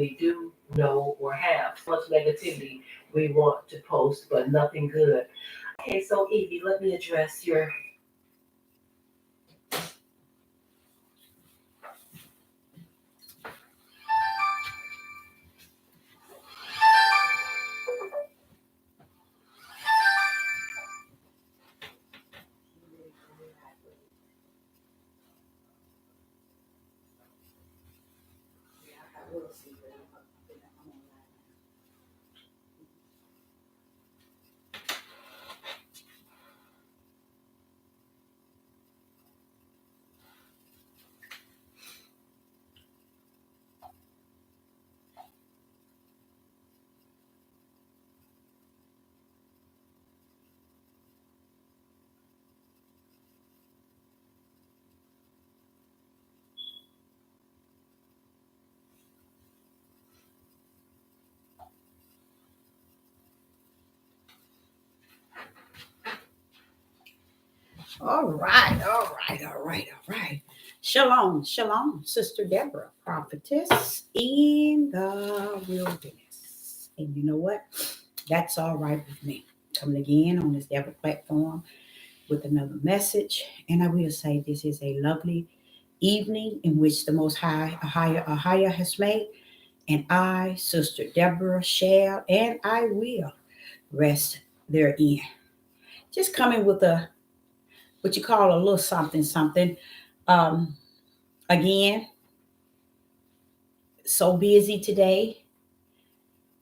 we do know or have. So much negativity we want to post, but nothing good. Okay, so Evie, let me address your. All right, all right, all right, all right. Shalom, shalom, Sister Deborah, prophetess in the wilderness. And you know what? That's all right with me. Coming again on this Deborah platform with another message. And I will say this is a lovely evening in which the Most High, a higher has made. And I, Sister Deborah, shall and I will rest therein. Just coming with a what you call a little something something. Um, Again, so busy today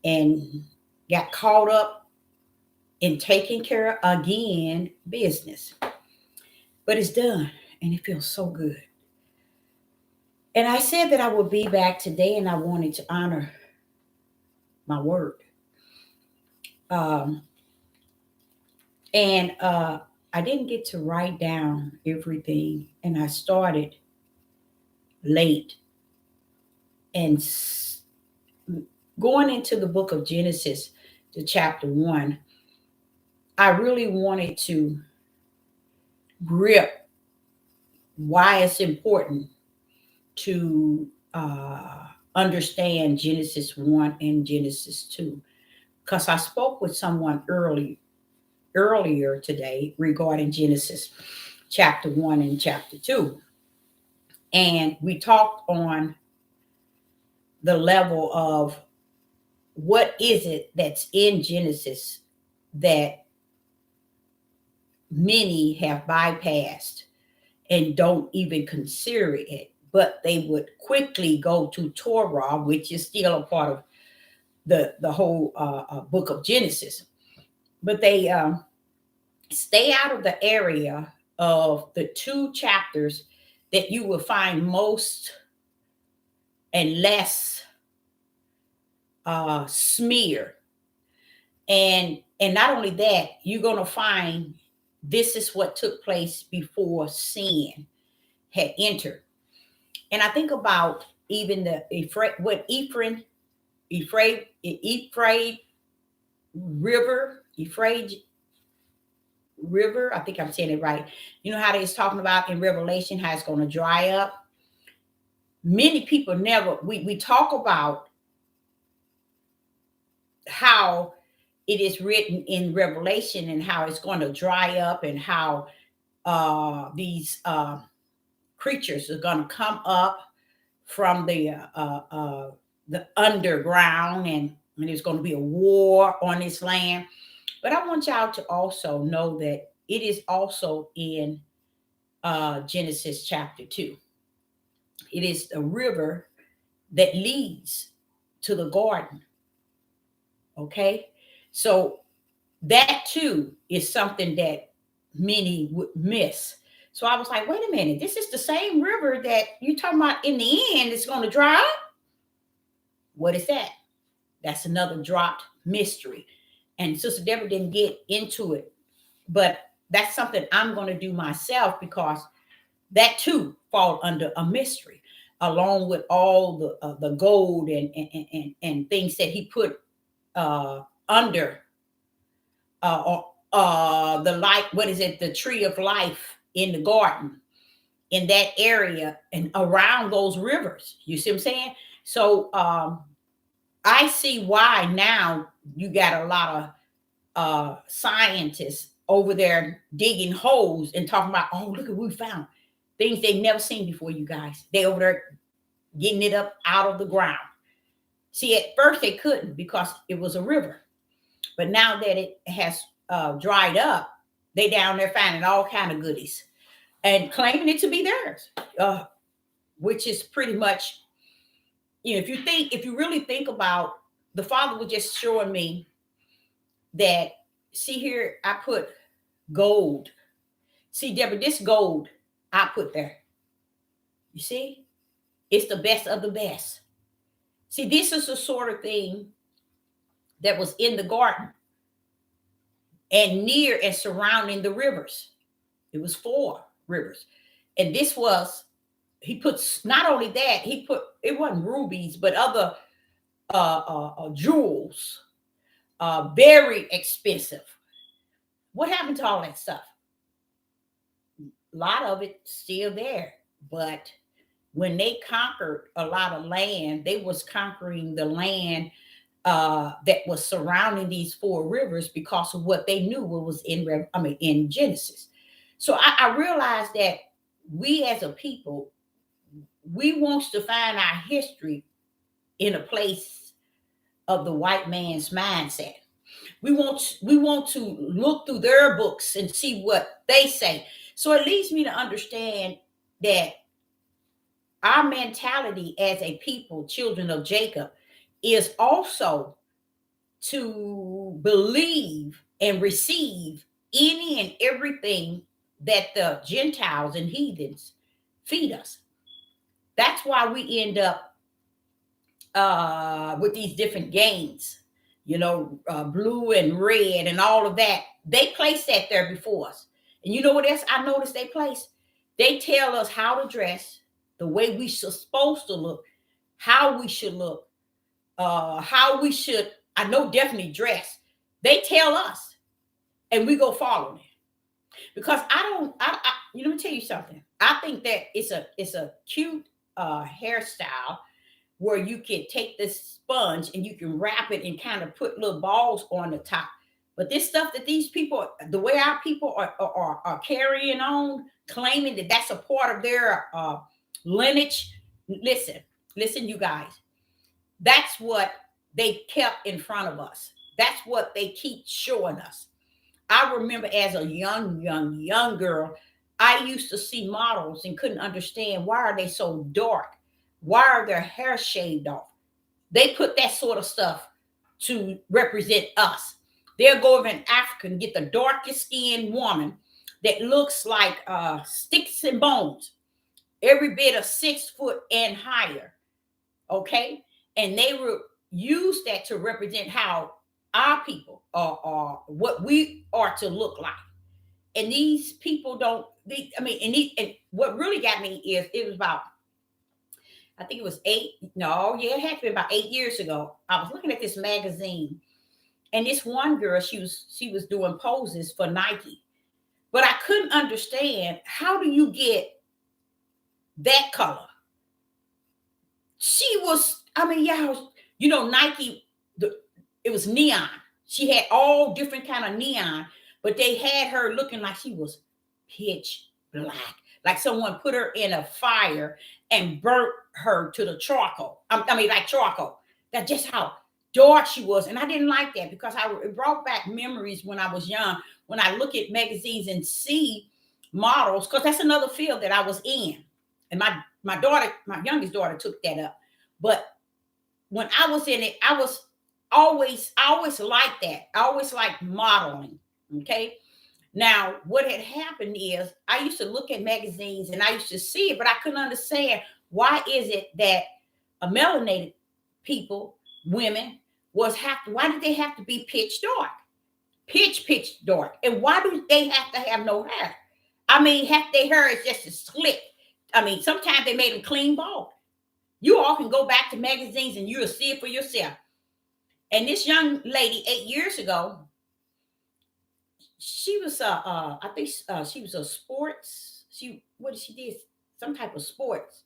and got caught up in taking care of again business, but it's done and it feels so good. And I said that I would be back today, and I wanted to honor my word. Um, and I didn't get to write down everything, and I started late and going into the book of Genesis to chapter 1. I really wanted to grip why it's important to understand Genesis 1 and Genesis 2. Because I spoke with someone earlier today regarding Genesis chapter 1 and chapter 2. And we talked on the level of what is it that's in Genesis that many have bypassed and don't even consider it, but they would quickly go to Torah, which is still a part of the whole book of Genesis. But they stay out of the area of the two chapters that you will find most and less smear. And not only that, you're going to find this is what took place before sin had entered. And I think about even the Euphrates River. I think I'm saying it right. You know how they was talking about in Revelation how it's going to dry up. Many people never. We talk about how it is written in Revelation and how it's going to dry up and how these creatures are going to come up from the underground, and there's going to be a war on this land. But I want y'all to also know that it is also in Genesis chapter 2. It is the river that leads to the garden. Okay? So that too is something that many would miss. So I was like, wait a minute, this is the same river that you're talking about in the end, it's going to dry up? What is that? That's another dropped mystery. And Sister Deborah didn't get into it, but that's something I'm going to do myself because that too fall under a mystery, along with all the gold and things that he put under the light. What is it? The tree of life in the garden, in that area and around those rivers. You see what I'm saying? So I see why now you got a lot of scientists over there digging holes and talking about, oh, look at what we found. Things they've never seen before, you guys. They over there getting it up out of the ground. See, at first they couldn't because it was a river. But now that it has dried up, they down there finding all kind of goodies and claiming it to be theirs, which is pretty much, if you really think about, the Father was just showing me that, see here, I put gold. See, Deborah, this gold I put there. You see? It's the best of the best. See, this is the sort of thing that was in the garden and near and surrounding the rivers. It was 4 rivers. And this was, he puts, not only that, he put, it wasn't rubies, but other jewels, very expensive. What happened to all that stuff? A lot of it still there. But when they conquered a lot of land, they was conquering the land that was surrounding these 4 rivers because of what they knew what was in Genesis. So I realized that we as a people, we want to find our history in a place of the white man's mindset. We want to look through their books and see what they say. So it leads me to understand that our mentality as a people, children of Jacob, is also to believe and receive any and everything that the Gentiles and heathens feed us. That's why we end up with these different games, blue and red and all of that. They place that there before us. And you know what else I noticed they place? They tell us how to dress, the way we supposed to look, how we should look, how we should, I know, definitely dress. They tell us, and we go follow them. Because let me tell you something. I think that it's a cute hairstyle where you can take this sponge and you can wrap it and kind of put little balls on the top. But this stuff that these people, the way our people are carrying on, claiming that that's a part of their lineage. Listen, you guys. That's what they kept in front of us. That's what they keep showing us. I remember as a young girl, I used to see models and couldn't understand, why are they so dark? Why are their hair shaved off? They put that sort of stuff to represent us. They'll go over in Africa and get the darkest skinned woman that looks like sticks and bones, every bit of 6 foot and higher. Okay? And they will use that to represent how our people are what we are to look like. And these people don't, and what really got me is, it was about, I think it was it had to be about 8 years ago. I was looking at this magazine, and this one girl, she was doing poses for Nike. But I couldn't understand, how do you get that color? She was, Nike, it was neon. She had all different kind of neon, but they had her looking like she was pitch black, like someone put her in a fire and burnt her to the charcoal. Like charcoal. That's just how dark she was. And I didn't like that, because it brought back memories when I was young, when I look at magazines and see models, because that's another field that I was in. And my daughter, my youngest daughter, took that up. But when I was in it, I always liked that. I always liked modeling. Okay. Now, what had happened is, I used to look at magazines and I used to see it, but I couldn't understand, why is it that a melanated people, women, why did they have to be pitch dark? Pitch dark. And why do they have to have no hair? Half their hair is just a slick. Sometimes they made them clean bald. You all can go back to magazines and you'll see it for yourself. And this young lady, 8 years ago, she was I think she was a sports. She did some type of sports.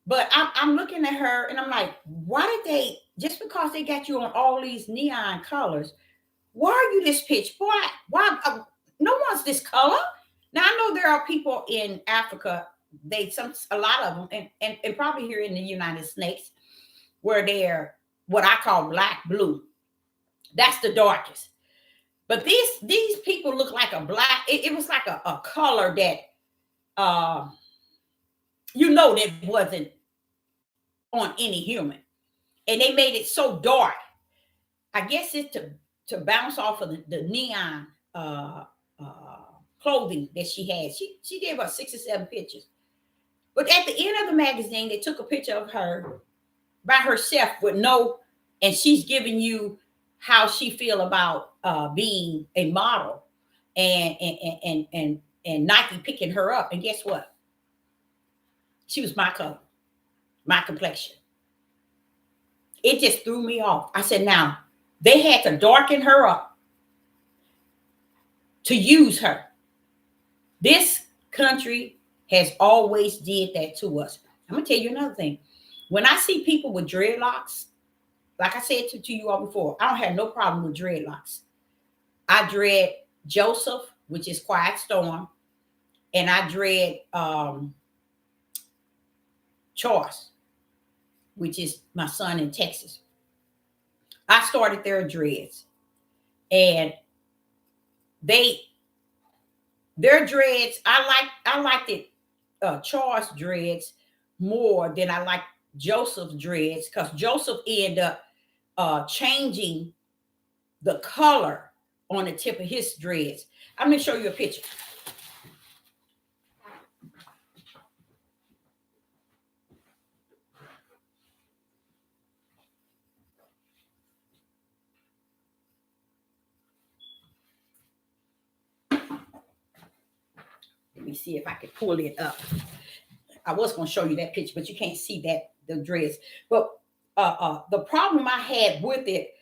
But I'm looking at her and I'm like, why did they, just because they got you on all these neon colors, why are you this pitch black? Why no one's this color? Now I know there are people in Africa, a lot of them, and probably here in the United States, where they're what I call black blue. That's the darkest. But these people look like a black, it was like a color that that wasn't on any human. And they made it so dark. I guess it's to bounce off of the neon clothing that she had. She gave us 6 or 7 pictures. But at the end of the magazine, they took a picture of her by herself with and she's giving you how she feel about being a model and Nike picking her up. And guess what? She was my color, my complexion. It just threw me off. I said, now, they had to darken her up to use her. This country has always did that to us. I'm going to tell you another thing. When I see people with dreadlocks, like I said to you all before, I don't have no problem with dreadlocks. I dread Joseph, which is Quiet Storm, and I dread Charles, which is my son in Texas. I started their dreads, and their dreads, I liked it Charles dreads more than I like Joseph's dreads, because Joseph ended up changing the color on the tip of his dreads. I'm going to show you a picture. Let me see if I can pull it up. I was going to show you that picture, but you can't see the dress. But the problem I had with it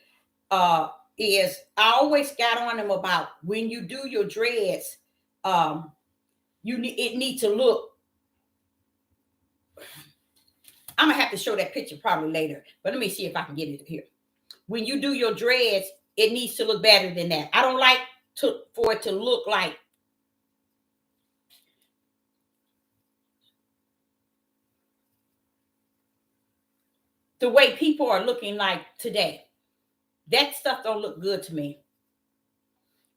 is I always got on them about when you do your dreads, it needs to look. I'm gonna have to show that picture probably later, but let me see if I can get it here. When you do your dreads, it needs to look better than that. I don't like for it to look like the way people are looking like today. That stuff don't look good to me.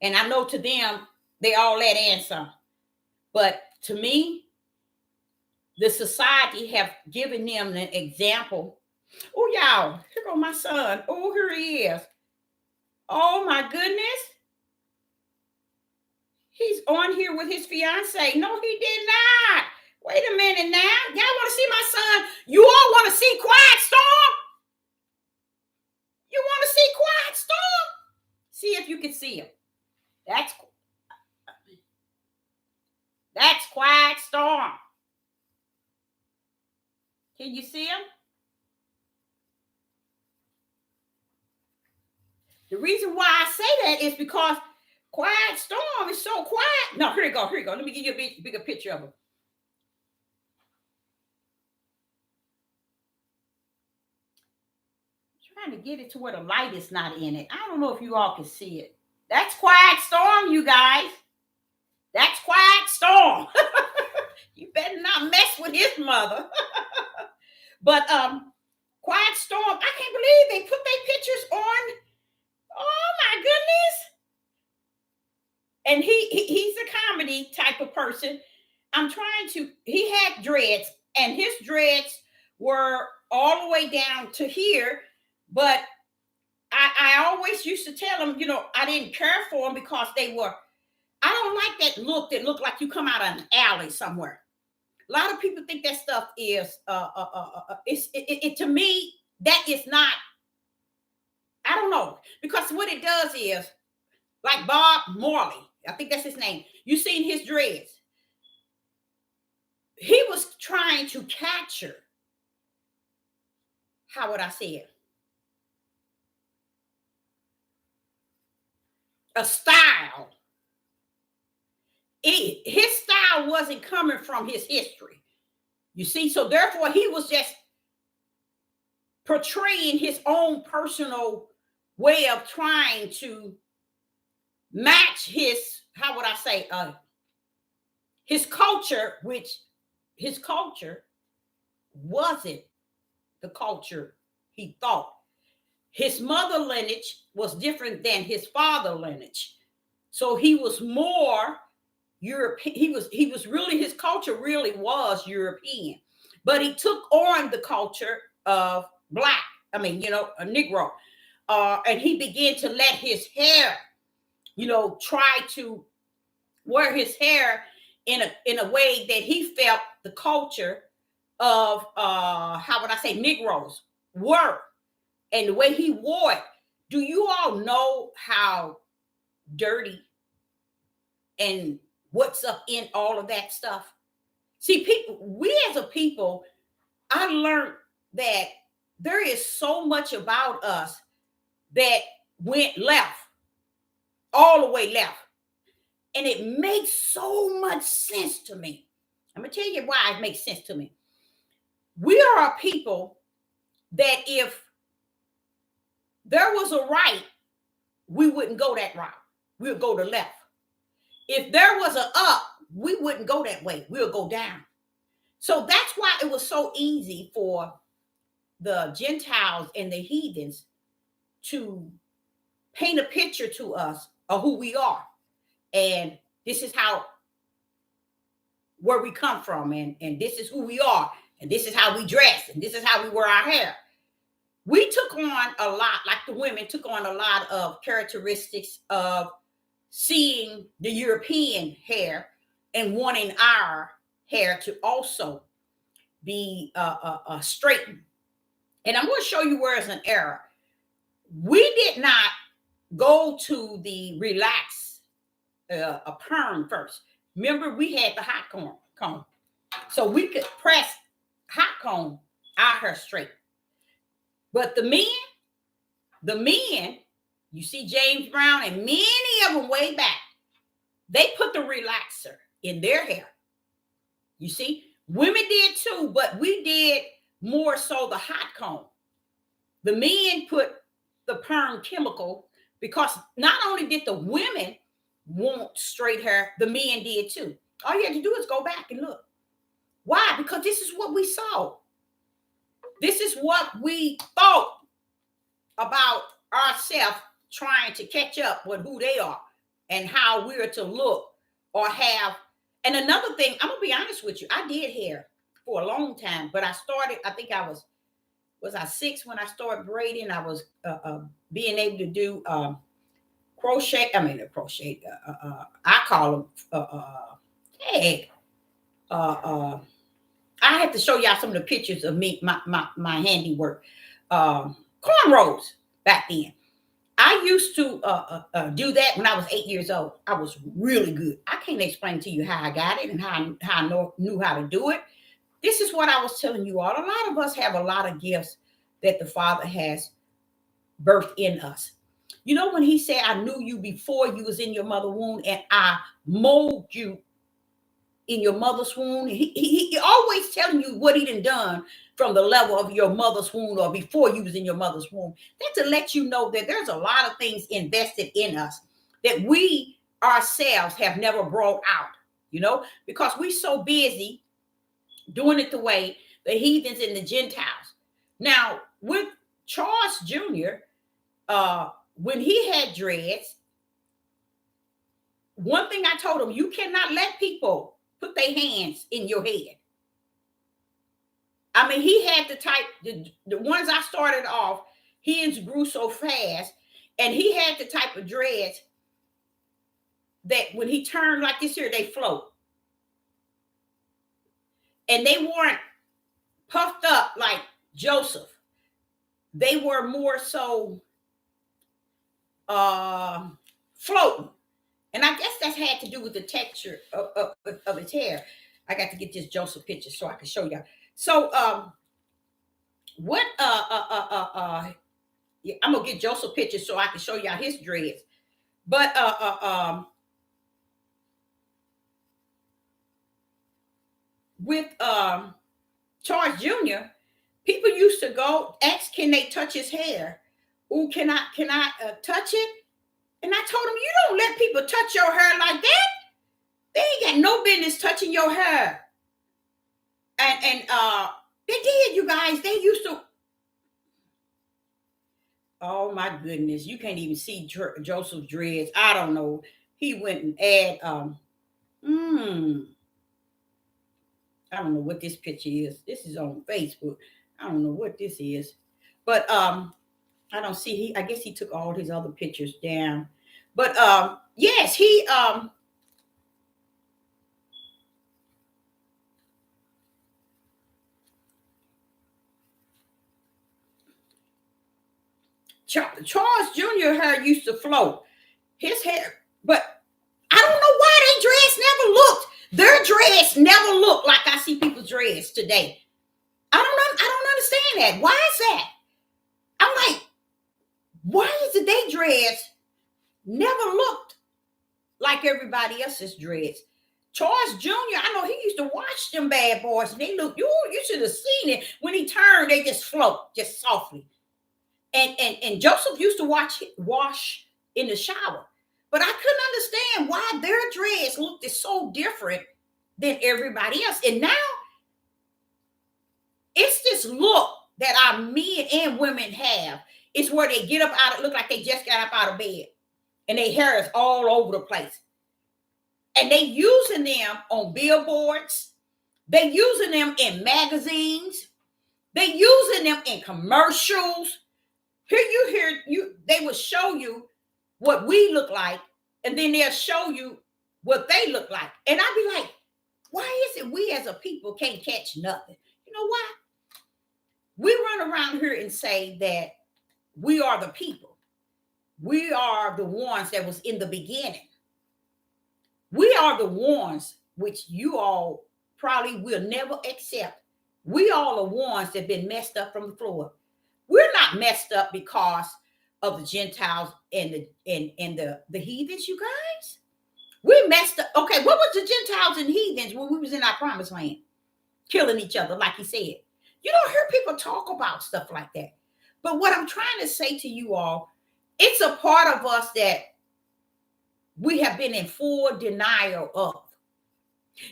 And I know to them, they all that and some. But to me, the society have given them an example. Oh, y'all, here go my son. Oh, here he is. Oh, my goodness. He's on here with his fiance. No, he did not. Wait a minute now. Y'all want to see my son? You all want to see Quiet Storm? You want to see Quiet Storm? See if you can see him. That's Quiet Storm. Can you see him? The reason why I say that is because Quiet Storm is so quiet. No, here you go. Let me give you a bigger picture of him. Trying to get it to where the light is not in it. I don't know if you all can see it. That's Quiet Storm, you guys. That's Quiet Storm. You better not mess with his mother. But Quiet Storm, I can't believe they put their pictures on. Oh my goodness. And he's a comedy type of person. He had dreads, and his dreads were all the way down to here. But I always used to tell him, I didn't care for them because I don't like that look that looked like you come out of an alley somewhere. A lot of people think that stuff is, to me, that is not, I don't know. Because what it does is, like Bob Marley, I think that's his name. You seen his dreads. He was trying to capture, how would I say it? A style. His style wasn't coming from his history. You see, so therefore he was just portraying his own personal way of trying to match his, how would I say, his culture, which his culture wasn't the culture he thought. His mother lineage was different than his father lineage. So he was more European. He was really, his culture really was European, but he took on the culture of black. I mean, a Negro. And he began to let his hair, try to wear his hair in a way that he felt the culture of how would I say, Negroes were, and the way he wore it. Do you all know how dirty and what's up in all of that stuff? See, we as a people, I learned that there is so much about us that went left, all the way left. And it makes so much sense to me. I'm going to tell you why it makes sense to me. We are a people that if there was a right, we wouldn't go that route. We would go to left. If there was an up, we wouldn't go that way. We'll go down. So that's why it was so easy for the Gentiles and the heathens to paint a picture to us of who we are. And this is where we come from. And this is who we are. And this is how we dress. And this is how we wear our hair. We took on a lot, like the women took on a lot of characteristics of seeing the European hair and wanting our hair to also be straightened. And I'm going to show you where it's an error. We did not go to the relax a perm first. Remember, we had the hot comb. So we could press hot comb our hair straight. But the men, you see James Brown and many of them way back, they put the relaxer in their hair. You see, women did too, but we did more so the hot comb. The men put the perm chemical because not only did the women want straight hair, the men did too. All you had to do is go back and look. Why? Because this is what we saw. This is what we thought about ourselves, trying to catch up with who they are and how we're to look or have. And another thing, I'm going to be honest with you. I did hair for a long time, but I think I was I 6 when I started braiding. I was being able to do crochet. I mean, crochet. I call them I have to show y'all some of the pictures of me, my handiwork. Cornrows back then. I used to do that when I was 8 years old. I was really good. I can't explain to you how I got it and how I knew how to do it. This is what I was telling you all. A lot of us have a lot of gifts that the Father has birthed in us. You know, when he said, I knew you before you was in your mother's womb and I molded you in your mother's womb. He always telling you what he done from the level of your mother's womb or before you was in your mother's womb. That's to let you know that there's a lot of things invested in us that we ourselves have never brought out, because we so busy doing it the way the heathens and the Gentiles. Now, with Charles Jr., when he had dreads, one thing I told him, you cannot let people put their hands in your head. I mean, he had the type, the ones I started off, his grew so fast, and he had the type of dreads that when he turned like this here, they float. And they weren't puffed up like Joseph. They were more so floating. And I guess that had to do with the texture of his hair. I got to get this Joseph picture so I can show y'all. So what I'm gonna get Joseph pictures so I can show y'all his dreads. But with Charles Jr., people used to go ask, can they touch his hair? Oh, can I touch it? And I told him, you don't let people touch your hair like that. They ain't got no business touching your hair. And they did, you guys. They used to. Oh my goodness, you can't even see Joseph dreads. I don't know. He went and I don't know what this picture is. This is on Facebook. I don't know what this is. But I don't see I guess he took all his other pictures down. But yes, he Charles Jr. hair used to float. His hair, but I don't know why their dress never looked like I see people's dress today. I don't understand that. Why is that? I'm like, why is the day dress never looked like everybody else's dress? Charles Jr., I know he used to watch them bad boys, and they look, you should have seen it. When he turned, they just float, just softly. And Joseph used to wash in the shower. But I couldn't understand why their dress looked so different than everybody else. And now it's this look that our men and women have. It's where they get up out of, look like they just got up out of bed. And their hair is all over the place. And they using them on billboards. They using them in magazines. They using them in commercials. They will show you what we look like, and then they'll show you what they look like. And I'll be like, why is it we as a people can't catch nothing? You know why? We run around here and say that we are the people. We are the ones that was in the beginning. We are the ones which you all probably will never accept. We all are ones that have been messed up from the floor. We're not messed up because of the Gentiles and the heathens, you guys. We messed up. Okay, what was the Gentiles and heathens when we was in our promised land? Killing each other, like he said. You don't hear people talk about stuff like that. But what I'm trying to say to you all, it's a part of us that we have been in full denial of.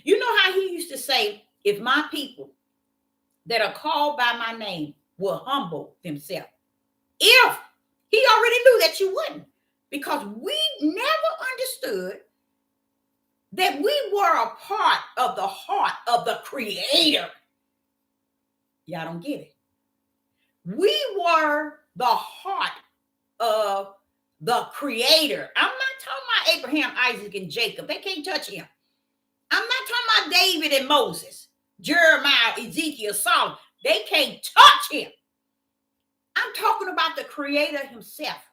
You know how he used to say, if my people that are called by my name will humble themselves. If he already knew that you wouldn't, because we never understood that we were a part of the heart of the Creator. Y'all don't get it. We were the heart of the Creator. I'm not talking about Abraham, Isaac, and Jacob. They can't touch him. I'm not talking about David and Moses, Jeremiah, Ezekiel, Solomon. They can't touch him. I'm talking about the Creator himself.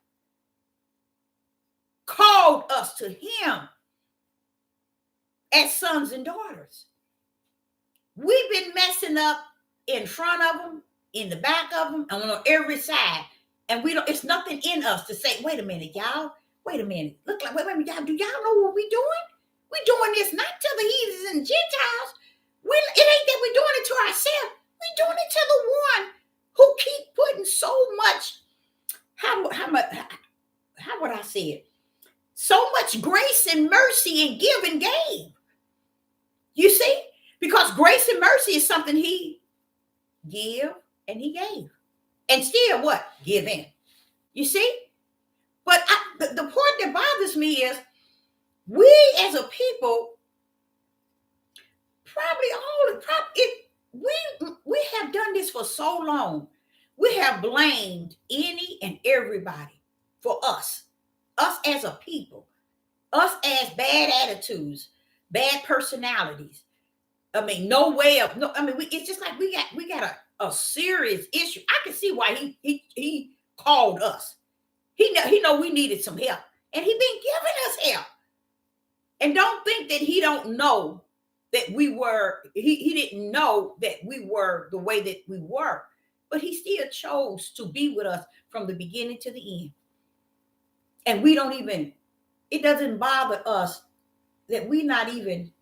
Called us to him as sons and daughters. We've been messing up in front of them, in the back of them, and on every side. And it's nothing in us to say, wait a minute, y'all. Wait a minute. Look like, wait a minute, y'all. Do y'all know what we're doing? We're doing this not to the heathens and Gentiles. It ain't that we're doing it to ourselves. We're doing it to the one who keep putting so much, how would I say it? So much grace and mercy and give and gave. You see? Because grace and mercy is something he give and he gave. And still what? Give in. You see? But the part that bothers me is we as a people we have done this for so long. We have blamed any and everybody for us as a people, us as bad attitudes, bad personalities. I mean, it's just like we got a serious issue. I can see why he called us. He know we needed some help, and he been giving us help. And don't think that he don't know that we were, he didn't know that we were the way that we were, but he still chose to be with us from the beginning to the end. And it doesn't bother us that we're not even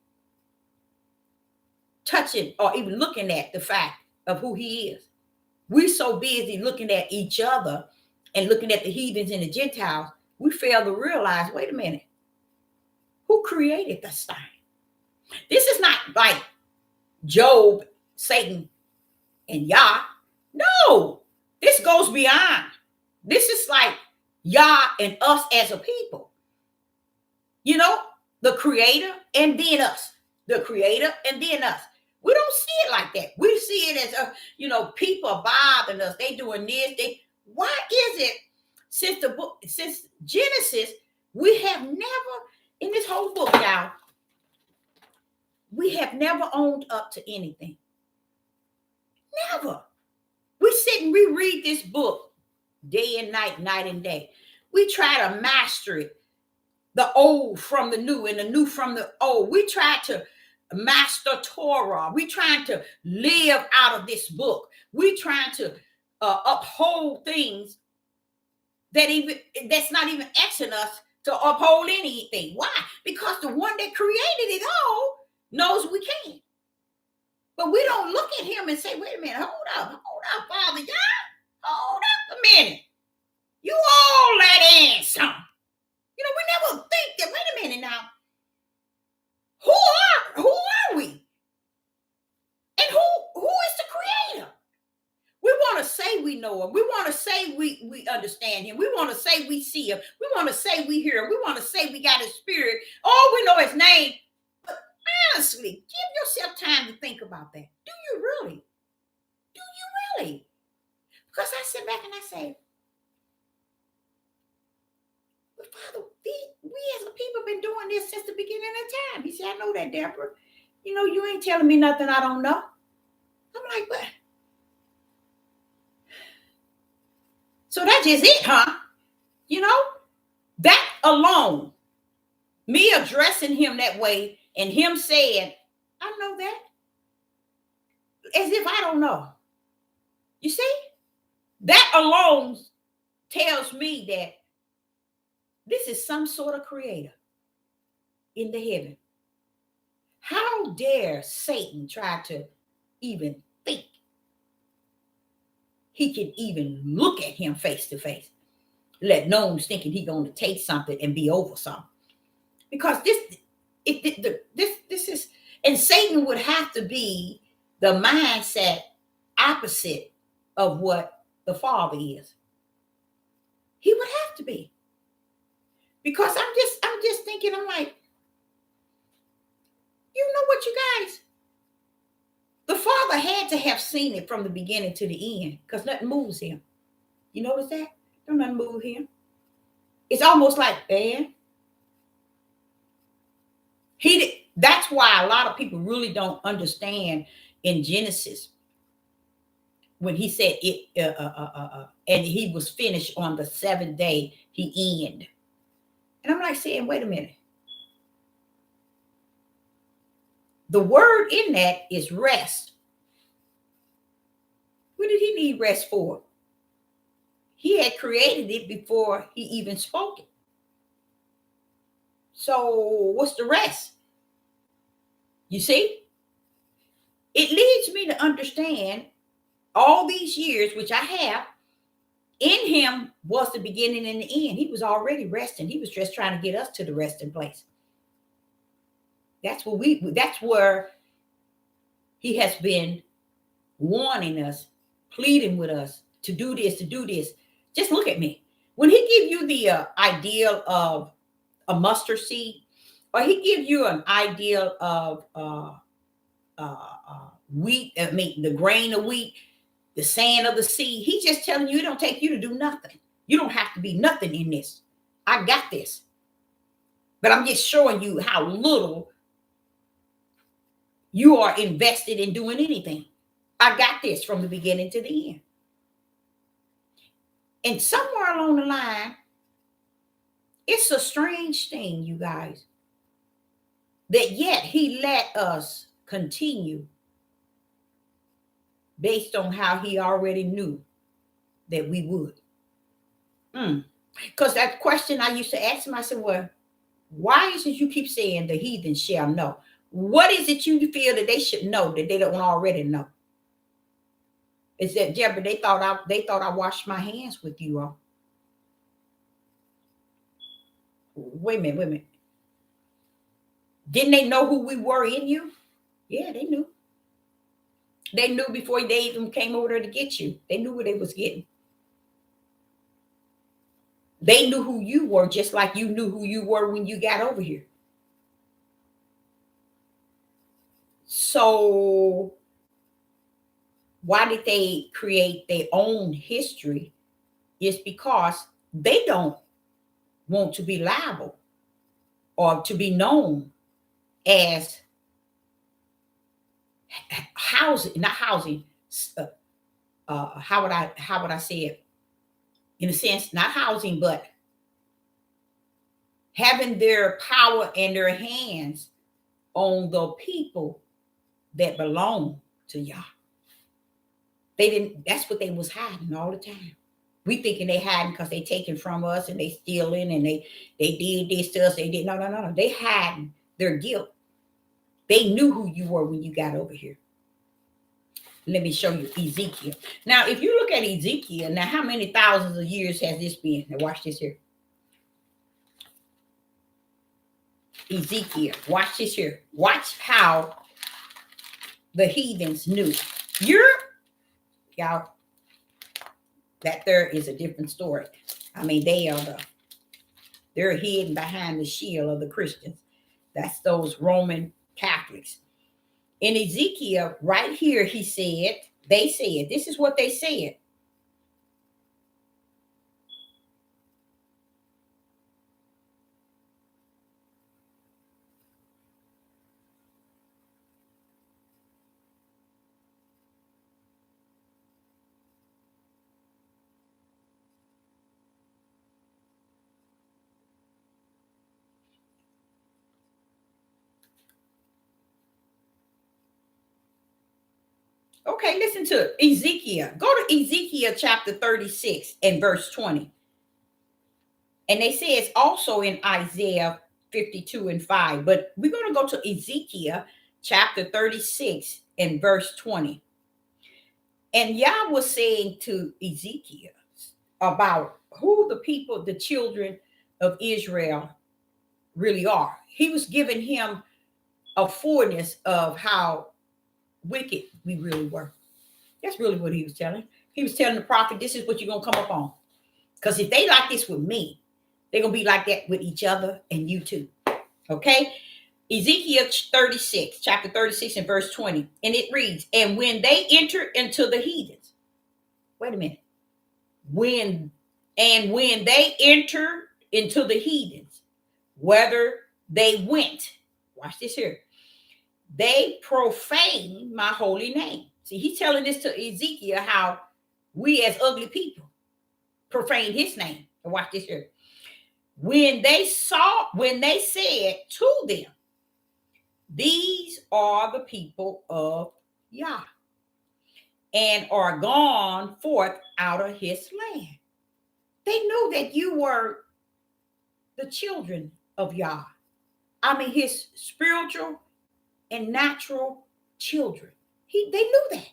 touching or even looking at the fact of who he is. We're so busy looking at each other and looking at the heathens and the Gentiles, we fail to realize, wait a minute, who created this thing? This is not like Job, Satan, and Yah. No, this goes beyond. This is like Yah and us as a people. You know, the creator and then us. The creator and then us. We don't see it like that. We see it as, people are bothering us. They doing this. Why is it since Genesis, we have never, in this whole book, y'all, we have never owned up to anything. Never. We sit and we read this book day and night, night and day. We try to master it. The old from the new and the new from the old. We try to master Torah. We trying to live out of this book. We trying to uphold things that's not even asking us to uphold anything. Why? Because the one that created it all knows we can. But we don't look at him and say, wait a minute, hold up, Father God. Hold up a minute. You all let in some. We never think that, wait a minute now. Who are we? And who is the creator? We want to say we know him. We want to say we understand him. We want to say we see him. We want to say we hear him. We want to say we got his spirit. Oh, we know his name. But honestly, give yourself time to think about that. Do you really? Because I sit back and I say, but Father, we as a people have been doing this since the beginning of time. He said, I know that, Deborah. You ain't telling me nothing I don't know. I'm like, but. So that's just it, huh? That alone, me addressing him that way and him saying, I know that. As if I don't know. You see? That alone tells me that this is some sort of creator in the heaven. How dare Satan try to even think he can even look at him face to face, let alone thinking he's going to take something and be over something? Because this is, and Satan would have to be the mindset opposite of what the Father is. He would have to be. Because I'm just thinking, I'm like, you know what, you guys? The Father had to have seen it from the beginning to the end, because nothing moves him. You notice that? Don't nothing move him. It's almost like, man, that's why a lot of people really don't understand in Genesis when he said it, and he was finished on the seventh day, he ended. And I'm like saying, wait a minute. The word in that is rest. What did he need rest for? He had created it before he even spoke it. So what's the rest? You see? It leads me to understand all these years, which I have, in him was the beginning and the end. He was already resting. He was just trying to get us to the resting place. That's where he has been warning us, pleading with us to do this, to do this. Just look at me. When he give you the ideal of a mustard seed, or he give you an ideal of wheat, the grain of wheat, the sand of the sea, he's just telling you, it don't take you to do nothing. You don't have to be nothing in this. I got this. But I'm just showing you how little you are invested in doing anything. I got this from the beginning to the end. And somewhere along the line, it's a strange thing, you guys, that yet he let us continue based on how he already knew that we would. Because that question I used to ask him, I said, well, why is it you keep saying the heathen shall know? What is it you feel that they should know that they don't already know? It's that, yeah, but they thought I washed my hands with you all. Wait a minute. Didn't they know who we were in you? Yeah, they knew. They knew before they even came over there to get you. They knew what they was getting. They knew who you were, just like you knew who you were when you got over here. So why did they create their own history? It's because they don't want to be liable or to be known as housing, not housing. How would I say it? In a sense, not housing, but having their power in their hands on the people that belong to Yah. They didn't. That's what they was hiding all the time. We thinking they hiding because they taking from us and they stealing and they did this to us. They did no. They hiding their guilt. They knew who you were when you got over here. Let me show you Ezekiel. Now, if you look at Ezekiel, now how many thousands of years has this been? Now watch this here. Ezekiel, watch this here. Watch how the heathens knew. Y'all, that there is a different story. I mean, they're hidden behind the shield of the Christians. That's those Roman Catholics. In Ezekiel, right here, they said, this is what they said. Okay, listen to it. Ezekiel. Go to Ezekiel chapter 36 and verse 20. And they say it's also in Isaiah 52 and 5. But we're going to go to Ezekiel chapter 36 and verse 20. And Yah was saying to Ezekiel about who the people, the children of Israel really are. He was giving him a fullness of how wicked we really were. That's really what he was telling. He was telling the prophet, this is what you're going to come up on. Because if they like this with me, they're going to be like that with each other and you too. Okay? Ezekiel 36, chapter 36 and verse 20. And it reads, and when they enter into the heathens, wait a minute. When they enter into the heathens, whether they went, watch this here, they profane my holy name. See, he's telling this to Ezekiel how we as ugly people profane his name. And watch this here. When they said to them, these are the people of Yah, and are gone forth out of his land. They knew that you were the children of Yah. I mean, his spiritual and natural children. They knew that.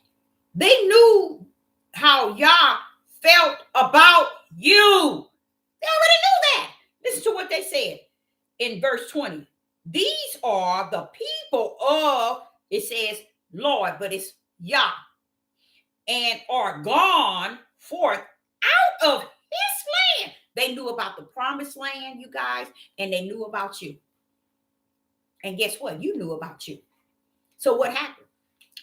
They knew how Yah felt about you. They already knew that. Listen to what they said in verse 20. These are the people of, it says Lord, but it's Yah, and are gone forth out of his land. They knew about the promised land, you guys, and they knew about you. And guess what? You knew about you. So what happened?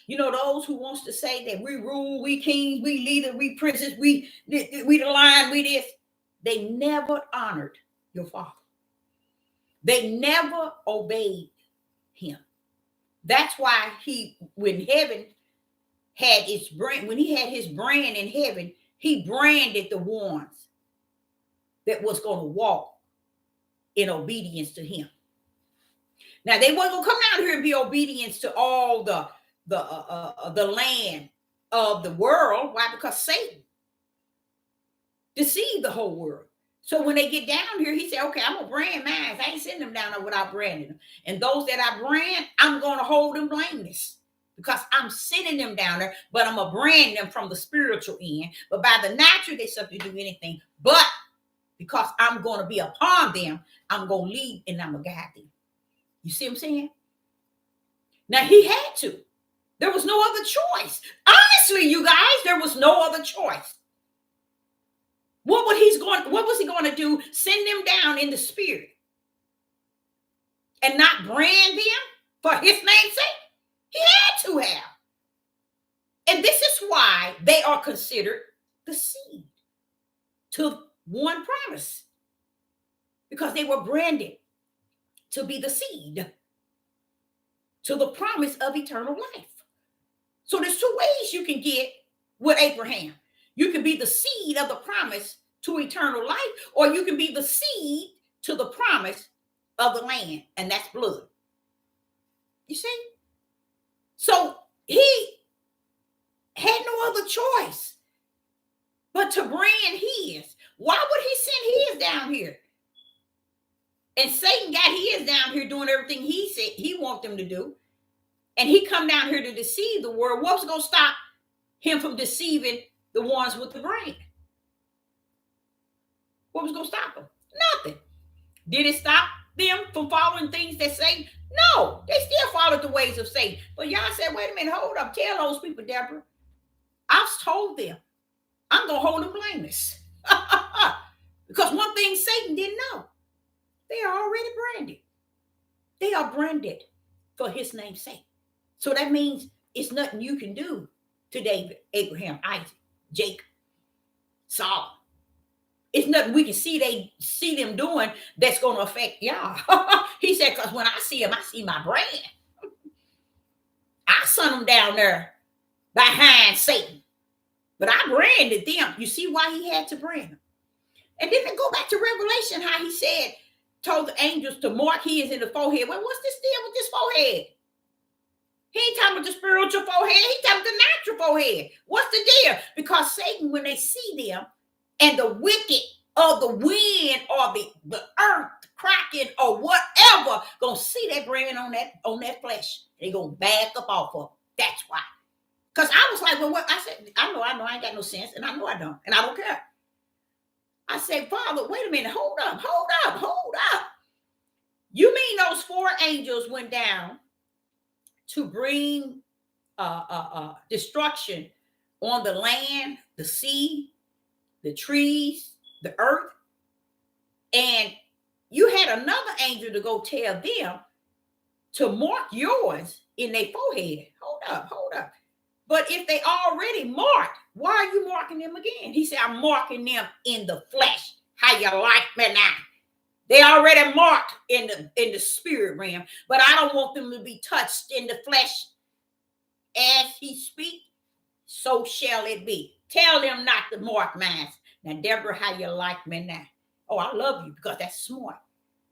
You know, those who wants to say that we rule, we kings, we leaders, we princes, we the lion, we this. They never honored your father. They never obeyed him. That's why when heaven had its brand, when he had his brand in heaven, he branded the ones that was going to walk in obedience to him. Now they weren't going to come out here and be obedience to all the land of the world. Why? Because Satan deceived the whole world. So when they get down here, he said, okay, I'm going to brand mine. I ain't sending them down there without branding them. And those that I brand, I'm going to hold them blameless. because I'm sending them down there, but I'm going to brand them from the spiritual end. But by the natural, they're subject to do anything. But because I'm going to be upon them, I'm going to lead and I'm going to guide them. You see what I'm saying? Now, he had to. There was no other choice. Honestly, you guys, there was no other choice. What was he going to do? Send them down in the spirit and not brand them for his name's sake? He had to have. And this is why they are considered the seed to one promise, because they were branded to be the seed to the promise of eternal life. So there's two ways you can get with Abraham. You can be the seed of the promise to eternal life, or you can be the seed to the promise of the land, and that's blood. You see? So he had no other choice but to brand his. Why would he send his down here? And Satan got his down here doing everything he said he wants them to do. And he come down here to deceive the world. What was going to stop him from deceiving the ones with the brain? What was going to stop him? Nothing. Did it stop them from following things that Satan? No, they still followed the ways of Satan. But y'all said, wait a minute, hold up. Tell those people, Deborah. I've told them. I'm going to hold them blameless. Because one thing Satan didn't know, they are already branded. They are branded for his name's sake. So that means it's nothing you can do to David, Abraham, Isaac, Jacob, Saul. It's nothing we can see them doing that's going to affect y'all. He said, because when I see them, I see my brand. I sent them down there behind Satan. But I branded them. You see why he had to brand them. And then go back to Revelation, how he said, told the angels to mark his in the forehead. Well, what's this deal with this forehead? He ain't talking about the spiritual forehead. He's talking about the natural forehead. What's the deal? Because Satan, when they see them, and the wicked or the wind or the earth cracking or whatever, gonna see that brand on that flesh. They gonna back up off of it. That's why. Because I was like, well, what I said, I know, I ain't got no sense, and I know I don't, and I don't care. I said, Father, wait a minute, hold up. You mean those 4 angels went down to bring destruction on the land, the sea, the trees, the earth, and you had another angel to go tell them to mark yours in their forehead. Hold up. But if they already marked, why are you marking them again? He said, I'm marking them in the flesh. How you like me now? They already marked in the spirit realm, but I don't want them to be touched in the flesh. As he speak, so shall it be. Tell them not to mark mine. Now, Deborah, how you like me now? Oh, I love you because that's smart.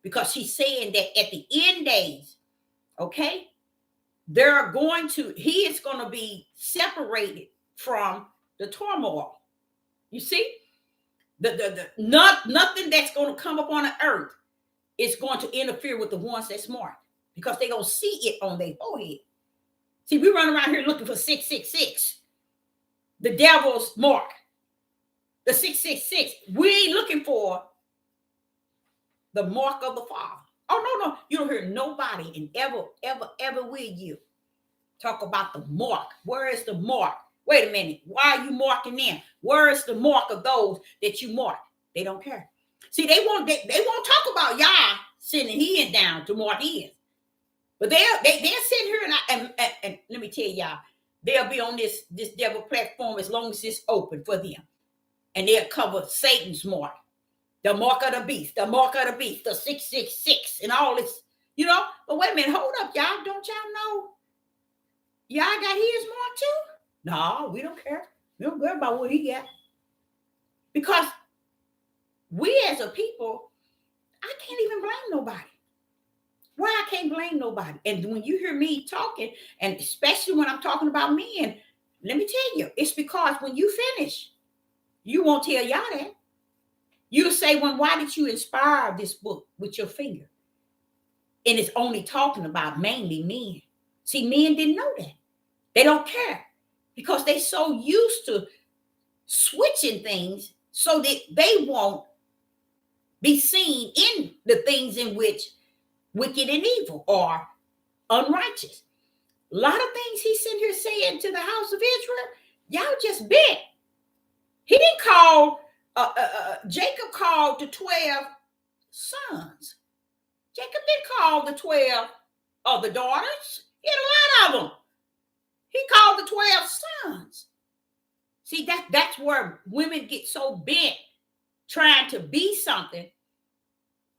Because she's saying that at the end days, okay, he is going to be separated from the turmoil. You see? Nothing that's going to come up on the earth is going to interfere with the ones that's marked, because they're going to see it on their forehead. See, we run around here looking for 666, the devil's mark, the 666. We ain't looking for the mark of the Father. Oh, no. You don't hear nobody and ever will you talk about the mark. Where is the mark? Wait a minute. Why are you marking them? Where is the mark of those that you mark? They don't care. See, they won't talk about y'all sending his down to mark his. But they're sitting here and let me tell y'all, they'll be on this devil platform as long as it's open for them. And they'll cover Satan's mark, the mark of the beast, the 666, and all this, But wait a minute, hold up, y'all. Don't y'all know y'all got his mark too? No, we don't care. We don't care about what he got. Because we as a people, I can't even blame nobody. Why I can't blame nobody? And when you hear me talking, and especially when I'm talking about men, let me tell you, it's because when you finish, you won't tell y'all that. You say, why did you inspire this book with your finger? And it's only talking about mainly men. See, men didn't know that. They don't care because they so used to switching things so that they won't be seen in the things in which wicked and evil or unrighteous. A lot of things he's sitting here saying to the house of Israel, y'all just bent. He didn't call, Jacob called the 12 sons. Jacob didn't call the 12 other daughters. He had a lot of them. He called the 12 sons. See, that's where women get so bent trying to be something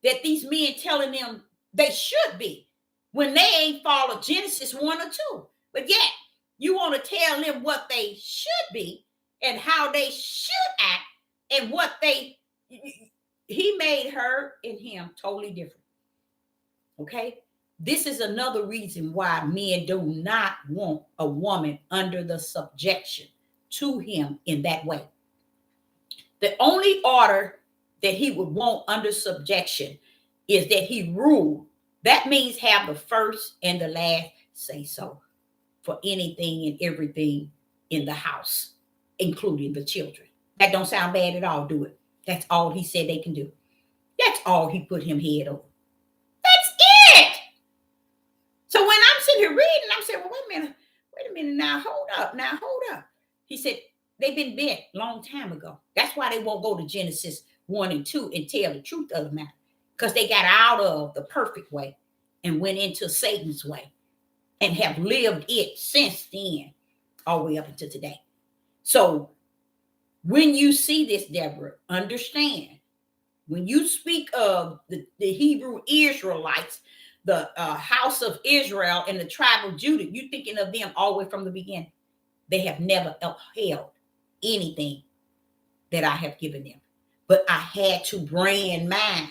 that these men telling them they should be when they ain't followed Genesis 1 or 2. But yet, you want to tell them what they should be and how they should act and what he made her and him totally different. Okay? This is another reason why men do not want a woman under the subjection to him in that way. The only order that he would want under subjection is that he rule. That means have the first and the last say so for anything and everything in the house, including the children. That don't sound bad at all, do it? That's all he said they can do. That's all he put him head over. That's it. So when I'm sitting here reading, I'm saying, well, wait a minute now, hold up. He said, they've been bent a long time ago. That's why they won't go to Genesis 1 and 2 and tell the truth of the matter. Because they got out of the perfect way and went into Satan's way and have lived it since then, all the way up until today. So when you see this, Deborah, understand, when you speak of the Hebrew Israelites, the house of Israel and the tribe of Judah, you're thinking of them all the way from the beginning. They have never upheld anything that I have given them. But I had to brand mine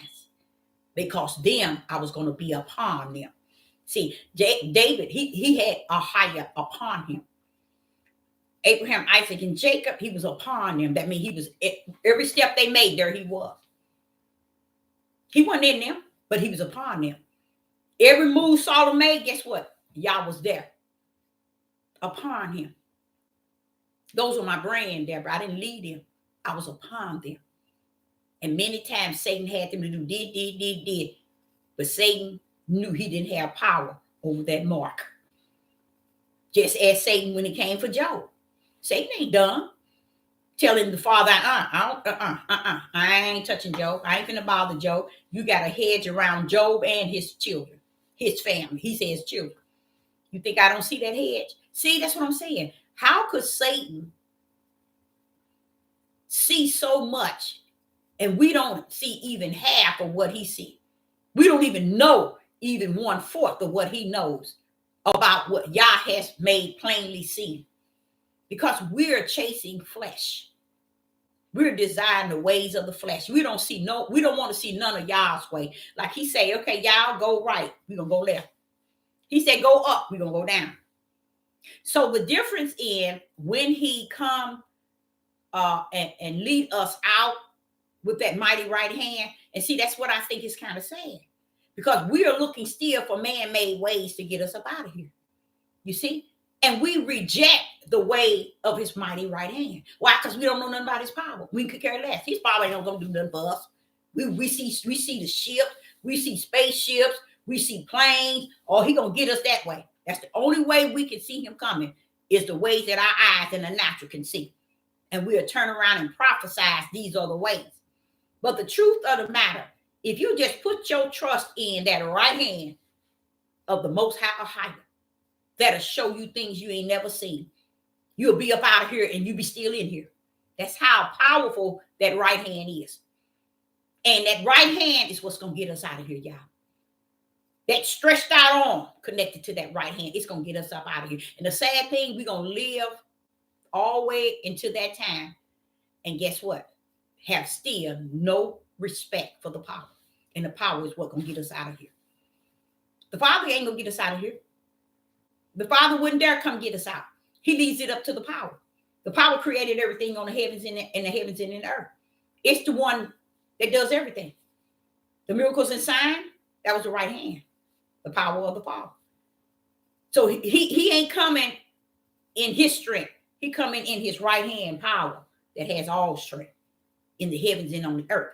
because them, I was going to be upon them. See, David, he had a higher upon him. Abraham, Isaac, and Jacob, he was upon them. That means he was, every step they made, there he was. He wasn't in them, but he was upon them. Every move Solomon made, guess what? Yah was there upon him. Those were my brand, Deborah. I didn't lead them. I was upon them. And many times Satan had them to do did. But Satan knew he didn't have power over that mark. Just as Satan when it came for Job. Satan ain't done. Telling the father, I ain't touching Job. I ain't finna bother Job. You got a hedge around Job and his children, his family. He says children. You think I don't see that hedge? See, that's what I'm saying. How could Satan see so much and we don't see even half of what he sees? We don't even know even 1/4 of what he knows about what Yah has made plainly seen. Because we're chasing flesh. We're desiring the ways of the flesh. We don't want to see none of Yah's way. Like he say, okay, y'all go right. We're going to go left. He said, go up. We're going to go down. So the difference in when he come and lead us out with that mighty right hand. And see, that's what I think is kind of sad. Because we are looking still for man-made ways to get us up out of here. You see? And we reject the way of his mighty right hand. Why? Because we don't know nothing about his power. We could care less. His power ain't gonna do nothing for us. We see the ship, we see spaceships, we see planes. Oh, he gonna get us that way. That's the only way we can see him coming, is the ways that our eyes in the natural can see. And we'll turn around and prophesy these are the ways. But the truth of the matter, if you just put your trust in that right hand of the Most High or higher, that'll show you things you ain't never seen. You'll be up out of here and you'll be still in here. That's how powerful that right hand is. And that right hand is what's going to get us out of here, y'all. That stretched out arm connected to that right hand, it's going to get us up out of here. And the sad thing, we're going to live all the way into that time. And guess what? Have still no respect for the power. And the power is what's going to get us out of here. The Father ain't going to get us out of here. The Father wouldn't dare come get us out. He leaves it up to the power. The power created everything on the heavens and the heavens and in the earth. It's the one that does everything. The miracles and signs, that was the right hand. The power of the Father. So he ain't coming in his strength. He coming in his right hand power that has all strength in the heavens and on the earth.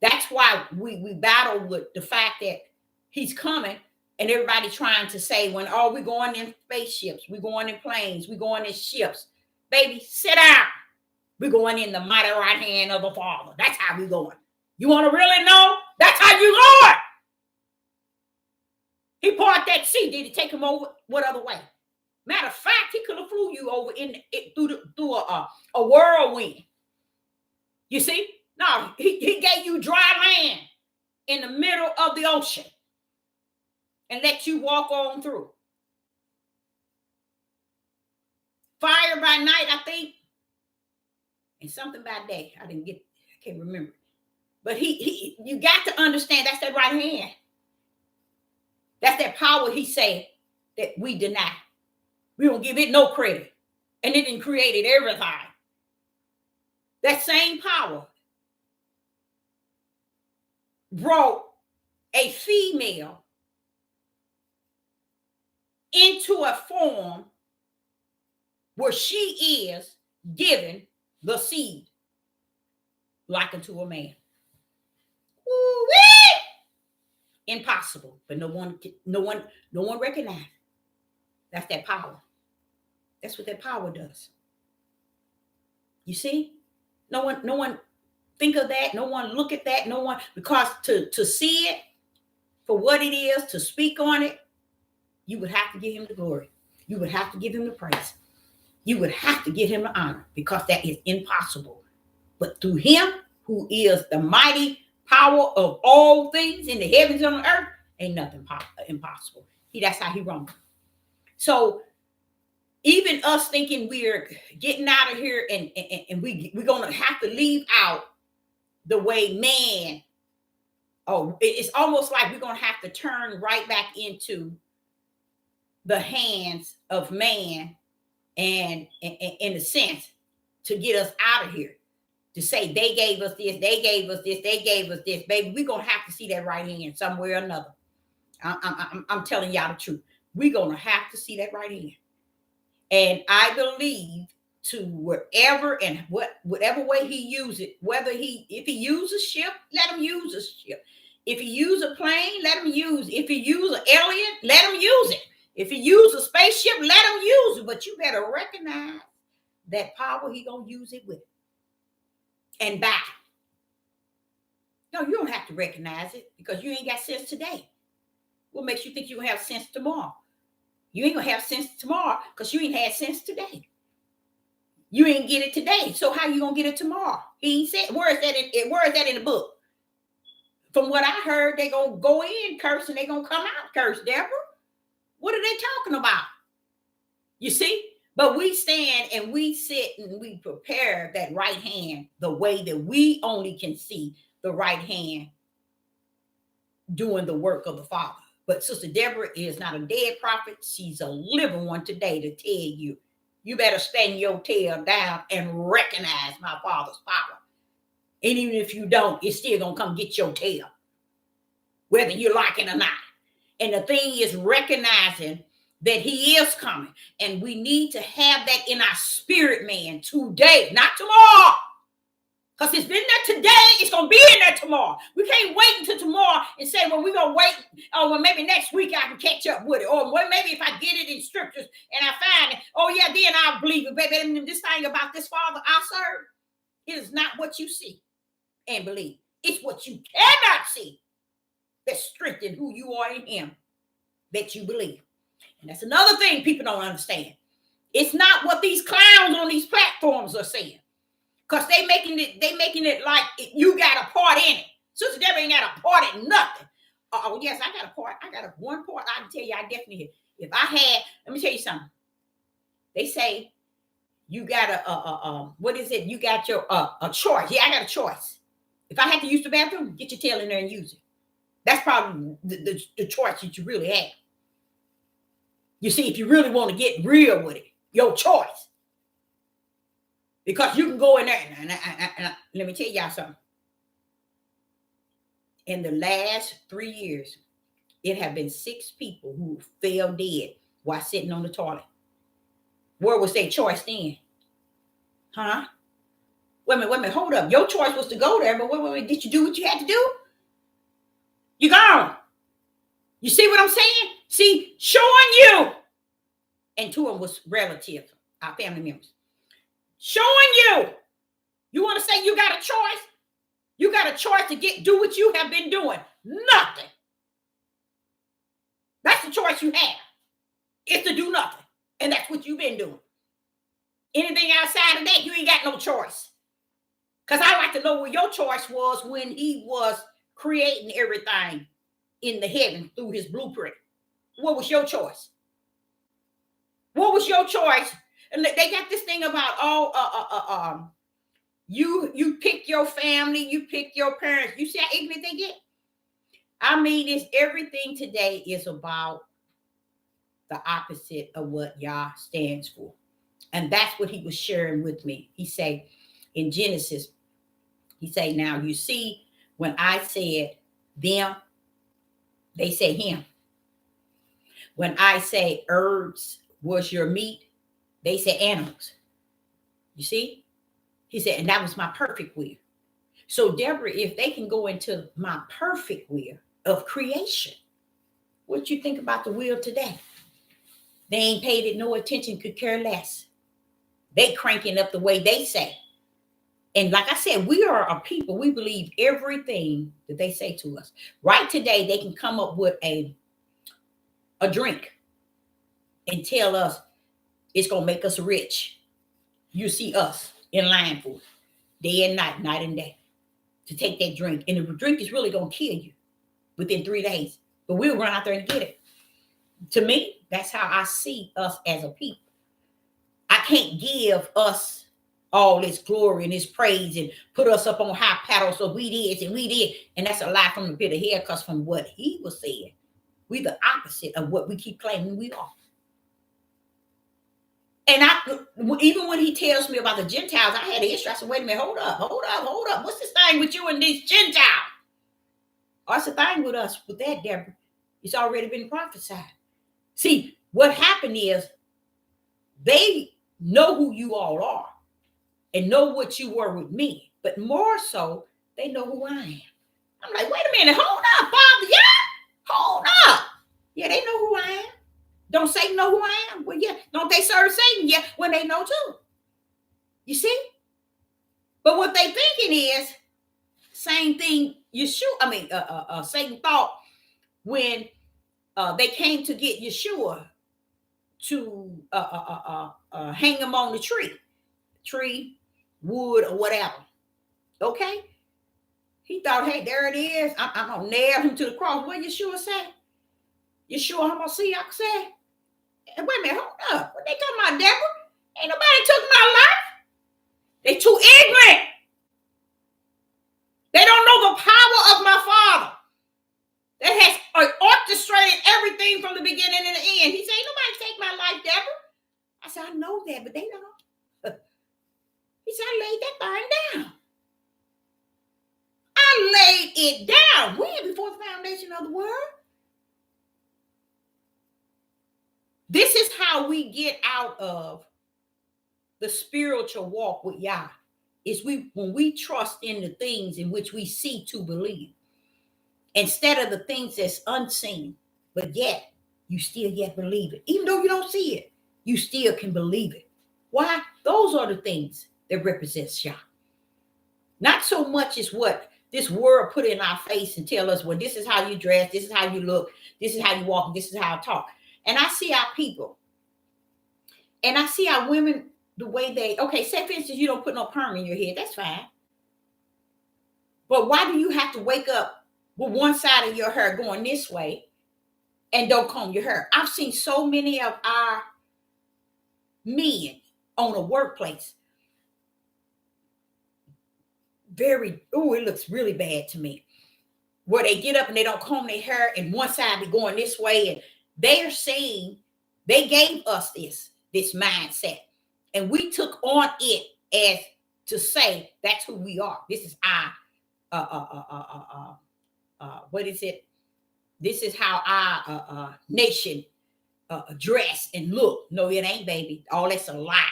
That's why we battle with the fact that he's coming, and everybody trying to say, when, oh, we're going in spaceships, we're going in planes, we're going in ships. Baby, sit down. We're going in the mighty right hand of the Father. That's how we're going. You want to really know? That's how you going. He parted that sea. Did he take him over? What other way? Matter of fact, he could have flew you over through a whirlwind. You see? No, he gave you dry land in the middle of the ocean and let you walk on through. Fire by night, I think, and something by day. I can't remember. But you got to understand that's that right hand. That's that power he said that we deny. We don't give it no credit. And it didn't created everything. That same power brought a female into a form where she is given the seed like unto a man. Woo-wee! Impossible, but no one recognized. That's that power. That's what that power does. You see? No one think of that. No one look at that. No one, because to see it for what it is, to speak on it, you would have to give him the glory. You would have to give him the praise. You would have to give him the honor, because that is impossible. But through him, who is the mighty power of all things in the heavens and on the earth, ain't nothing impossible. That's how he runs. So even us thinking we're getting out of here and we're going to have to leave out the way man, it's almost like we're going to have to turn right back into the hands of man and in a sense to get us out of here. To say they gave us this, they gave us this, they gave us this, baby, we're going to have to see that right hand somewhere or another. I'm telling y'all the truth. We're going to have to see that right hand. And I believe to wherever and whatever way he uses it, if he uses a ship, let him use a ship. If he use a plane, let him use it. If he use an alien, let him use it. If he use a spaceship, let him use it. But you better recognize that power he going to use it with. And back. No, you don't have to recognize it because you ain't got sense today. What makes you think you're going to have sense tomorrow? You ain't going to have sense tomorrow because you ain't had sense today. You ain't get it today. So how you going to get it tomorrow? He ain't said, where is that in the book? From what I heard, they going to go in curse and they going to come out curse, Deborah. What are they talking about? You see? But we stand and we sit and we prepare that right hand the way that we only can see the right hand doing the work of the Father. But Sister Deborah is not a dead prophet. She's a living one today to tell you, you better stand your tail down and recognize my Father's power. And even if you don't, it's still going to come get your tail, whether you like it or not. And the thing is recognizing that he is coming. And we need to have that in our spirit, man, today, not tomorrow. Because it's been there today, it's going to be in there tomorrow. We can't wait until tomorrow and say, well, we're going to wait. Oh, well, maybe next week I can catch up with it. Or well, maybe if I get it in scriptures and I find it, oh, yeah, then I'll believe it. Baby, this thing about this Father I serve, it is not what you see and believe. It's what you cannot see that strengthens who you are in him that you believe. And that's another thing people don't understand. It's not what these clowns on these platforms are saying. Because they making it like you got a part in it. Sister Deborah ain't got a part in nothing. Oh, yes, I got a part. I got one part. I can tell you, I definitely, if I had, let me tell you something. They say you got what is it? You got your, a choice. Yeah, I got a choice. If I had to use the bathroom, get your tail in there and use it. That's probably the choice that you really have. You see, if you really want to get real with it, your choice. Because you can go in there, and let me tell y'all something. In the last 3 years, it have been 6 people who fell dead while sitting on the toilet. Where was their choice then? Huh? Wait a minute, hold up. Your choice was to go there, but wait, did you do what you had to do? You gone. You see what I'm saying? See, showing you, and two of them was relatives, our family members. Showing you, you want to say you got a choice? You got a choice to do what you have been doing. Nothing. That's the choice you have. It's to do nothing. And that's what you've been doing. Anything outside of that, you ain't got no choice. Because I like to know what your choice was when he was creating everything in the heaven through his blueprint. What was your choice? What was your choice? And they got this thing about, you pick your family, you pick your parents. You see how ignorant they get? I mean, it's everything today is about the opposite of what Yah stands for. And that's what he was sharing with me. He say in Genesis, he say, now you see, when I said them, they say him. When I say herbs was your meat, they say animals. You see? He said, and that was my perfect will. So Deborah, if they can go into my perfect will of creation, what you think about the will today? They ain't paid it no attention, could care less. They cranking up the way they say. And like I said, we are a people, we believe everything that they say to us. Right today, they can come up with a drink and tell us it's going to make us rich. You see us in line for it, day and night, night and day, to take that drink. And the drink is really going to kill you within 3 days. But we'll run out there and get it. To me, that's how I see us as a people. I can't give us all this glory and this praise and put us up on high paddles of we did and we did. And that's a lie from the pit of hell, because from what he was saying, we the opposite of what we keep claiming we are. And even when he tells me about the Gentiles, I had an issue. I said, wait a minute, hold up. What's this thing with you and these Gentiles? Oh, it's a thing with us with that, Deborah. It's already been prophesied. See, what happened is they know who you all are and know what you were with me, but more so, they know who I am. I'm like, wait a minute, hold up, Father, yeah, hold up. Yeah, they know who I am. Don't Satan know who I am? Well, yeah. Don't they serve Satan? Yeah, when they know too. You see? But what they thinking is same thing Satan thought when they came to get Yeshua to hang him on the tree, wood, or whatever. Okay? He thought, hey, there it is. I'm going to nail him to the cross. What Yeshua say? Yeshua HaMashiach said, wait a minute, hold up. What they talking about, Deborah? Ain't nobody took my life. They too ignorant. They don't know the power of my Father that has orchestrated everything from the beginning and the end. He said, ain't nobody take my life, Deborah. I said, I know that, but they don't. He said, I laid that thing down. I laid it down when? Before the foundation of the world. This is how we get out of the spiritual walk with Yah. Is when we trust in the things in which we see to believe, instead of the things that's unseen, but yet you still yet believe it. Even though you don't see it, you still can believe it. Why? Those are the things that represent Yah. Not so much as what this world put in our face and tell us, well, this is how you dress, this is how you look, this is how you walk, this is how I talk. And I see our people, and I see our women, the way they, okay, say for instance, you don't put no perm in your head, that's fine. But why do you have to wake up with one side of your hair going this way and don't comb your hair? I've seen so many of our men on a workplace. It looks really bad to me. Where they get up and they don't comb their hair and one side be going this way, and they're saying they gave us this mindset, and we took on it as to say that's who we are. This is our what is it? This is how our nation dress and look. No, it ain't, baby. All that's a lie.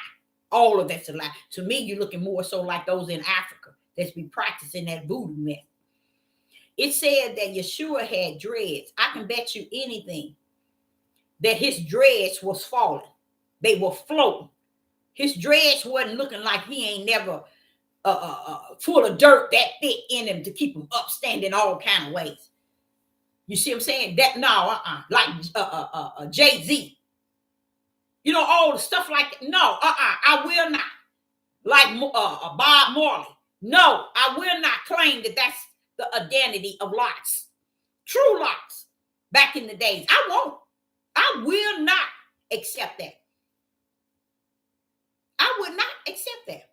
All of that's a lie. To me, you're looking more so like those in Africa that's be practicing that voodoo mess. It said that Yeshua had dreads. I can bet you anything that his dreads was falling. They were floating. His dreads wasn't looking like he ain't never full of dirt that thick in him to keep him upstanding all kind of ways. You see what I'm saying? That no, like Jay-Z. You know, all the stuff like that. No, I will not. Like Bob Marley. No, I will not claim that that's the identity of lots. True lots back in the days. I won't. I will not accept that. I would not accept that.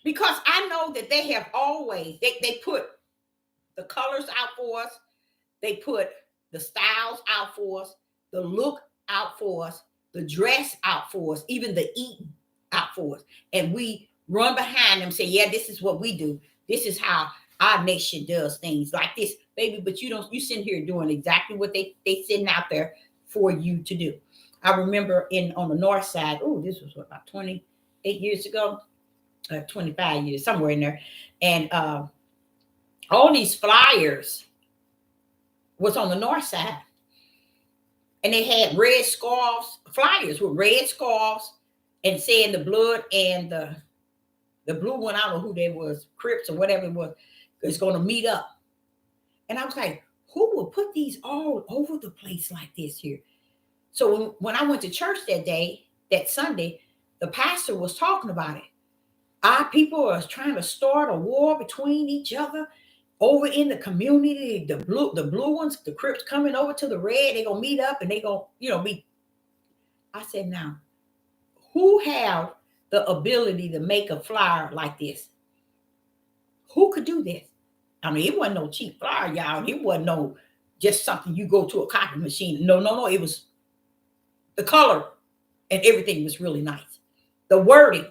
Because I know that they have always, they put the colors out for us. They put the styles out for us, the look out for us, the dress out for us, even the eating out for us. And we run behind them, say, yeah, this is what we do. This is how our nation does things like this, baby. But you sitting here doing exactly what they sitting out there for you to do. I remember on the north side, this was about 28 years ago, 25 years, somewhere in there. And all these flyers was on the north side. And they had red scarves, flyers with red scarves and saying the blood and the blue one, I don't know who they was, Crips or whatever it was, is going to meet up. And I was like, who would put these all over the place like this here? So when I went to church that Sunday, the pastor was talking about it. Our people are trying to start a war between each other over in the community. The blue ones, the Crips coming over to the red, they're gonna meet up and they gonna, be. I said, now, who have the ability to make a flyer like this? Who could do this? I mean, it wasn't no cheap flyer, y'all. It wasn't no just something you go to a copy machine. No. It was the color and everything was really nice. The wording.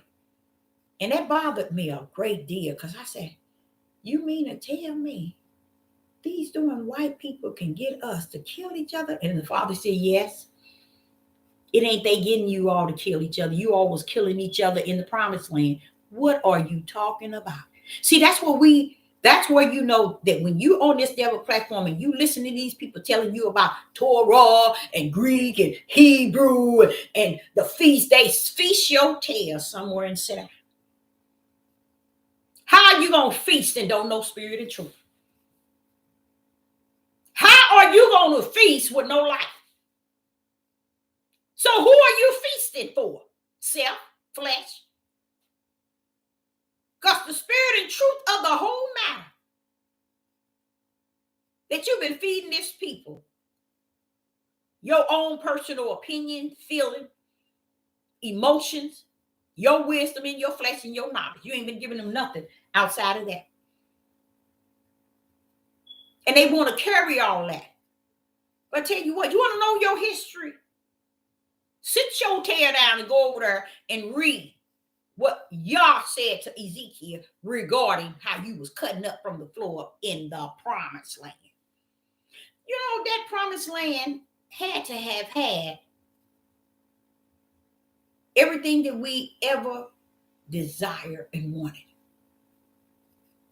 And that bothered me a great deal because I said, you mean to tell me these doing white people can get us to kill each other? And the father said, yes. It ain't they getting you all to kill each other. You all was killing each other in the promised land. What are you talking about? See, that's where you know that when you on this devil platform and you listen to these people telling you about Torah and Greek and Hebrew and the feast days, feast your tail somewhere and sit down. How are you going to feast and don't know spirit and truth? How are you going to feast with no life? So who are you feasting for? Self, flesh? Because the spirit and truth of the whole matter that you've been feeding this people, your own personal opinion, feeling, emotions, your wisdom in your flesh and your knowledge. You ain't been giving them nothing outside of that. And they want to carry all that. But I tell you what, you want to know your history? Sit your tail down and go over there and read what Yah said to Ezekiel regarding how you was cutting up from the floor in the promised land. You know, that promised land had to have had everything that we ever desired and wanted.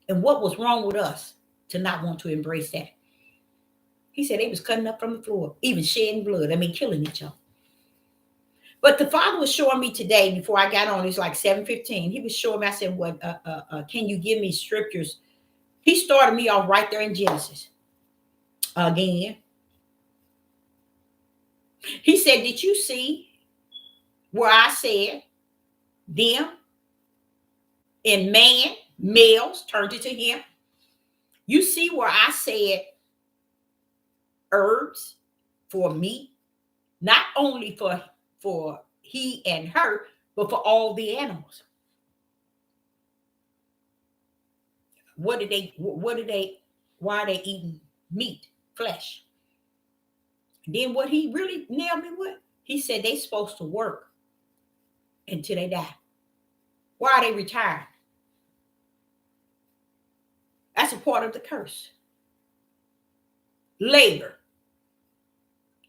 And what was wrong with us to not want to embrace that? He said they was cutting up from the floor, even shedding blood. Killing each other. But the Father was showing me today, before I got on, it's like 7:15. He was showing me, I said, can you give me scriptures? He started me off right there in Genesis. Again. He said, did you see where I said them and man, males, turned it to him? You see where I said herbs for meat, not only for he and her, but for all the animals. Why are they eating meat, flesh? Then what he really nailed me with, he said they supposed to work until they die. Why are they retired? That's a part of the curse. Labor.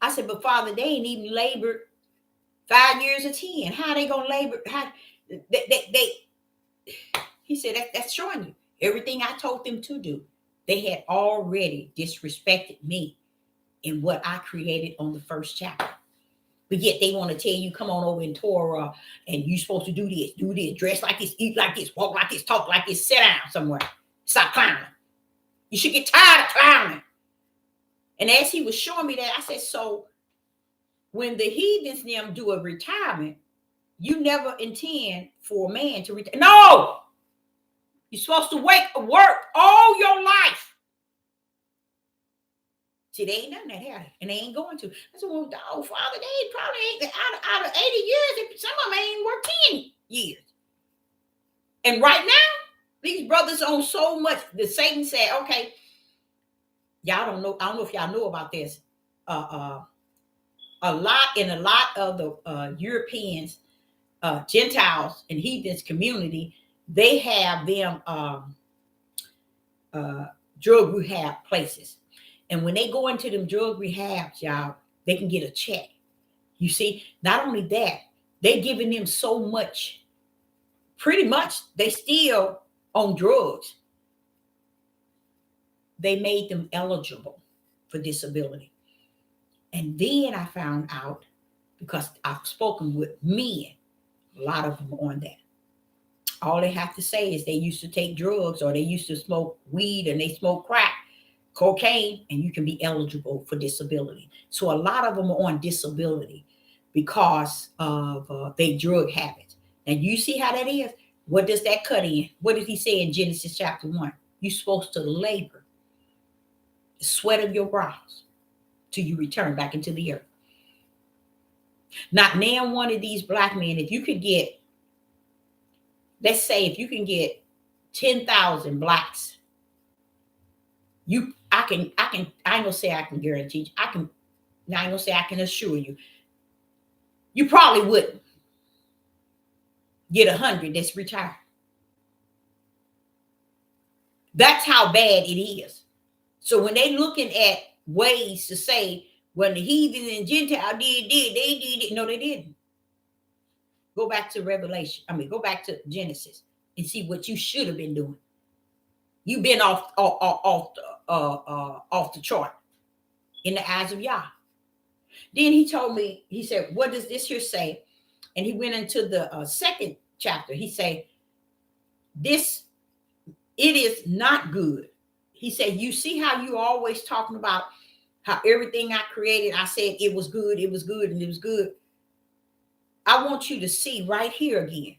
I said, but Father, they ain't even labored 5 years or 10. How they gonna labor? How they he said that's showing you everything I told them to do. They had already disrespected me in what I created on the first chapter. But yet they want to tell you, come on over in Torah, and you're supposed to do this, dress like this, eat like this, walk like this, talk like this, sit down somewhere. Stop clowning. You should get tired of clowning. And as he was showing me that, I said, so when the heathens them do a retirement, you never intend for a man to retire. No! You're supposed to work all your life. See, they ain't done that, have they? And they ain't going to. I said, well, dog, Father, they probably ain't, out of 80 years, some of them ain't worked 10 years. And right now, these brothers own so much that Satan said, okay, y'all don't know. I don't know if y'all know about this. A lot of the Europeans, Gentiles and heathens community, they have them drug rehab places. And when they go into them drug rehabs, y'all, they can get a check. You see, not only that, they giving them so much, pretty much they still on drugs. They made them eligible for disability. And then I found out, because I've spoken with men, a lot of them on that. All they have to say is they used to take drugs, or they used to smoke weed, and they smoke crack, cocaine, and you can be eligible for disability. So a lot of them are on disability because of their drug habits. And you see how that is? What does that cut in? What did he say in Genesis chapter 1? You're supposed to labor, the sweat of your brows, till you return back into the earth. Not now one of these black men, if you could get, let's say if you can get 10,000 blacks, I ain't gonna say I can guarantee you. I ain't gonna say I can assure you. You probably wouldn't get 100 that's retired. That's how bad it is. So when they looking at ways to say, when the heathen and Gentile they did it. No, they didn't. Go back to Revelation. Go back to Genesis and see what you should have been doing. You've been off the chart in the eyes of Yah. Then he told me, he said, what does this here say? And he went into the second chapter. He said, it is not good. He said, you see how you always talking about how everything I created, I said it was good, and it was good. I want you to see right here again.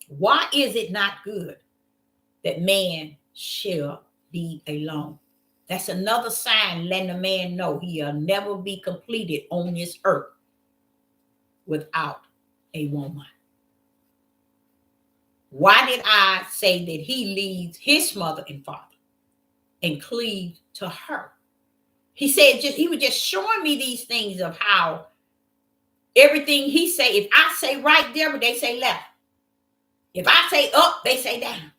Why is it not good that man shall be alone? That's another sign letting a man know he'll never be completed on this earth without a woman. Why did I say that he leaves his mother and father and cleave to her? He said, he was just showing me these things of how everything he say, if I say right there, they say left. If I say up, they say down.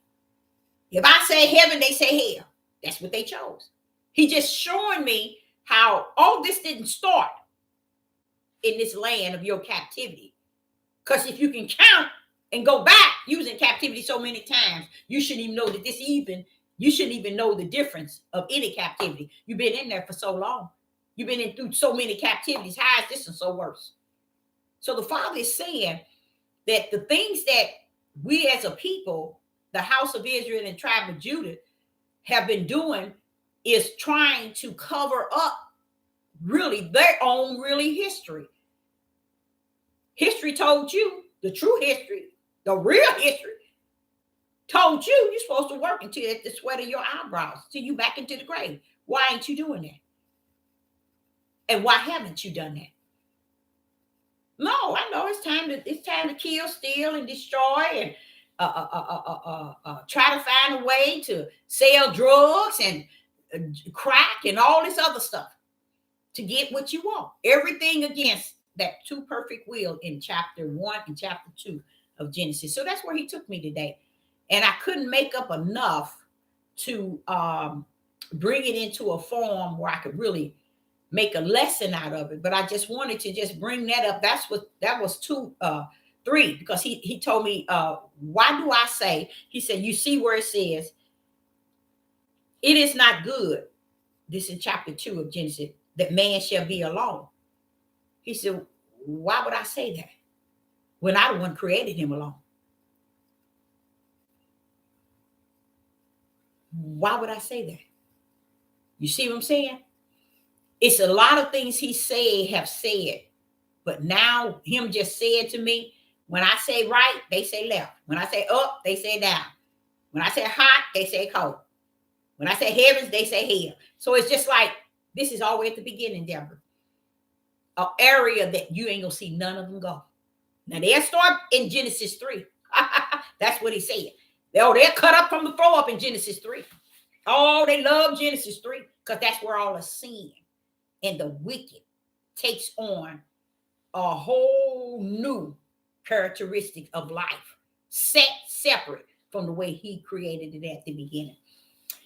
If I say heaven, they say hell. That's what they chose. He just showing me how all this didn't start in this land of your captivity. Because if you can count and go back using captivity so many times, you shouldn't even know that you shouldn't even know the difference of any captivity. You've been in there for so long. You've been through so many captivities. How is this and so worse? So the Father is saying that the things that we as a people, the house of Israel and tribe of Judah, have been doing is trying to cover up really their own history. History told you, the true history, the real history, told you you're supposed to work until it's the sweat of your eyebrows, till you back into the grave. Why ain't you doing that? And why haven't you done that? No, I know it's time to kill, steal, and destroy, and try to find a way to sell drugs and crack and all this other stuff to get what you want. Everything against that two perfect will in chapter 1 and chapter 2 of Genesis. So that's where he took me today. And I couldn't make up enough to bring it into a form where I could really make a lesson out of it, but I just wanted to just bring that up. That was 3, because he told me, why do I say, he said, you see where it says, it is not good, this is chapter 2 of Genesis, that man shall be alone. He said, why would I say that when I the one created him alone? Why would I say that? You see what I'm saying? It's a lot of things he have said, but now him just said to me, when I say right, they say left. When I say up, they say down. When I say hot, they say cold. When I say heavens, they say hell. So it's just like, this is all the way at the beginning, Deborah. An area that you ain't gonna see none of them go. Now they'll start in Genesis 3. That's what he said. They're cut up from the floor up in Genesis 3. Oh, they love Genesis 3 because that's where all the sin and the wicked takes on a whole new characteristic of life, separate from the way he created it at the beginning.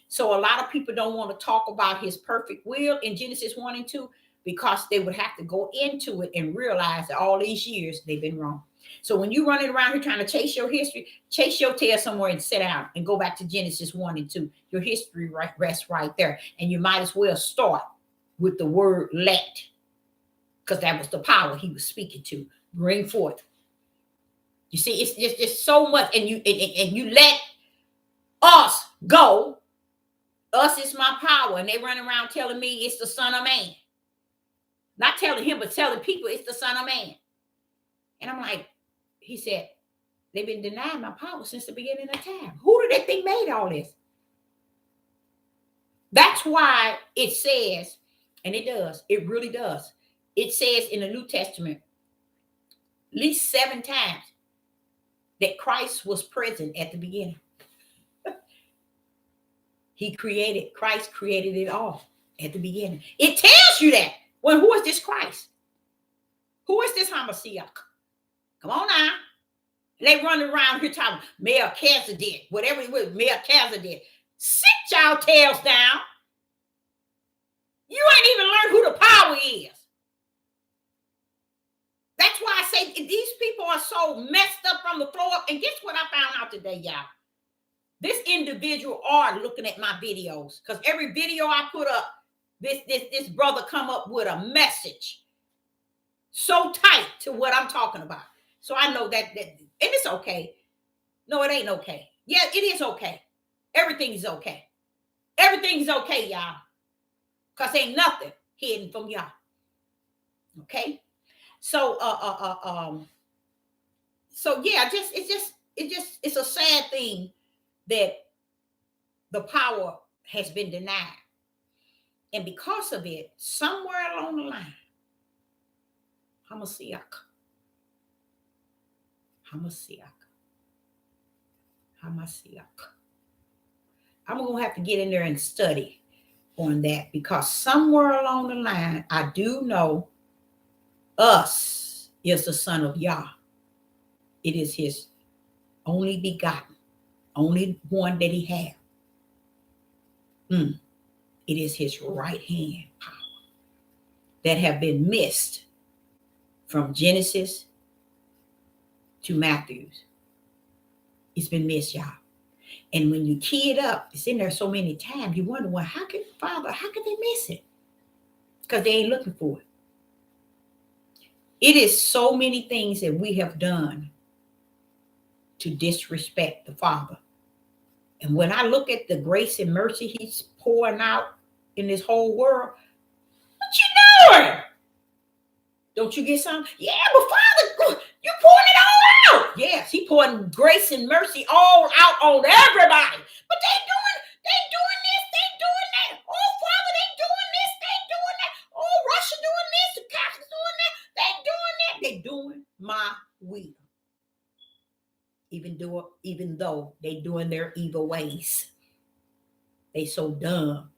So a lot of people don't want to talk about his perfect will in Genesis 1 and 2 because they would have to go into it and realize that all these years they've been wrong. So when you're running around here trying to chase your history, chase your tail somewhere and sit down and go back to Genesis 1 and 2. Your history rests right there. And you might as well start with the word let, because that was the power he was speaking to. Bring forth. You see, it's just so much. And you let us go. Us is my power. And they run around telling me it's the Son of Man. Not telling him, but telling people it's the Son of Man. And I'm like, he said, they've been denying my power since the beginning of time. Who do they think made all this? That's why it says, and it does, it really does. It says in the New Testament, at least 7 times, that Christ was present at the beginning. Christ created it all at the beginning. It tells you that. Well, who is this Christ? Who is this Hamashiach? Come on now. They running around here talking Melchizedek, whatever it was, Melchizedek. Sit y'all tails down. You ain't even learned who the power is. That's why I say these people are so messed up from the floor up. And guess what I found out today, y'all? This individual are looking at my videos, because every video I put up, this brother come up with a message so tight to what I'm talking about. So I know that and it's okay. No, it ain't okay. Yeah, it is okay. Everything is okay. Everything is okay, y'all. Because ain't nothing hidden from y'all. Okay? So so yeah, it's a sad thing that the power has been denied. And because of it, somewhere along the line, Hamashiach. I'm going to have to get in there and study on that, because somewhere along the line, I do know us is the son of Yah. It is his only begotten, only one that he had. It is his right hand power that have been missed from Genesis to Matthew's. It's been missed, y'all. And when you key it up, it's in there so many times, you wonder, well, how could they miss it? Because they ain't looking for it. It is so many things that we have done to disrespect the Father. And when I look at the grace and mercy he's pouring out in this whole world, what you doing? Don't you get some? Yeah, but Father, you pouring it all out. Yes, he pouring grace and mercy all out on everybody. But they doing this, they doing that. Oh, Father, they doing this, they doing that. Oh, Russia doing this, the Catholics doing that. They doing that. They doing my will. Even though they doing their evil ways. They so dumb.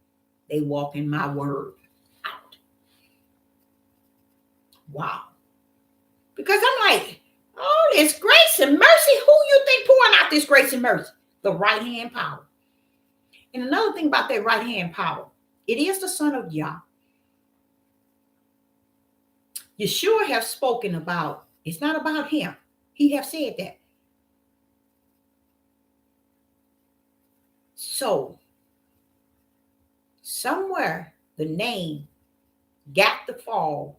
They walk in my word out. Wow. Because I'm like, oh, this grace and mercy. Who you think pouring out this grace and mercy? The right hand power. And another thing about that right hand power, it is the son of Yah. Yeshua have spoken about, it's not about him. He have said that. So somewhere the name got to fall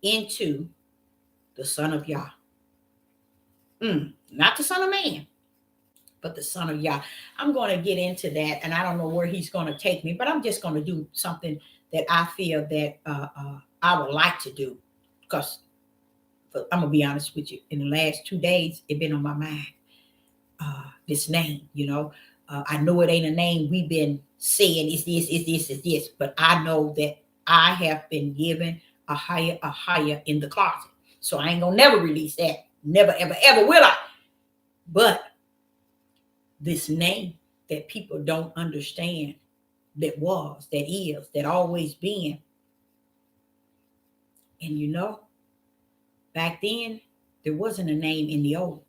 into the Son of Yah. Not the Son of Man, but the Son of Yah. I'm going to get into that, and I don't know where he's going to take me, but I'm just going to do something that I feel that I would like to do, because I'm going to be honest with you. In the last 2 days, it's been on my mind, this name, I know it ain't a name we've been saying is this, but I know that I have been given a higher in the closet. So I ain't going to never release that. Never, ever, ever will I. But this name that people don't understand, that was, that is, that always been. And back then, there wasn't a name in the old.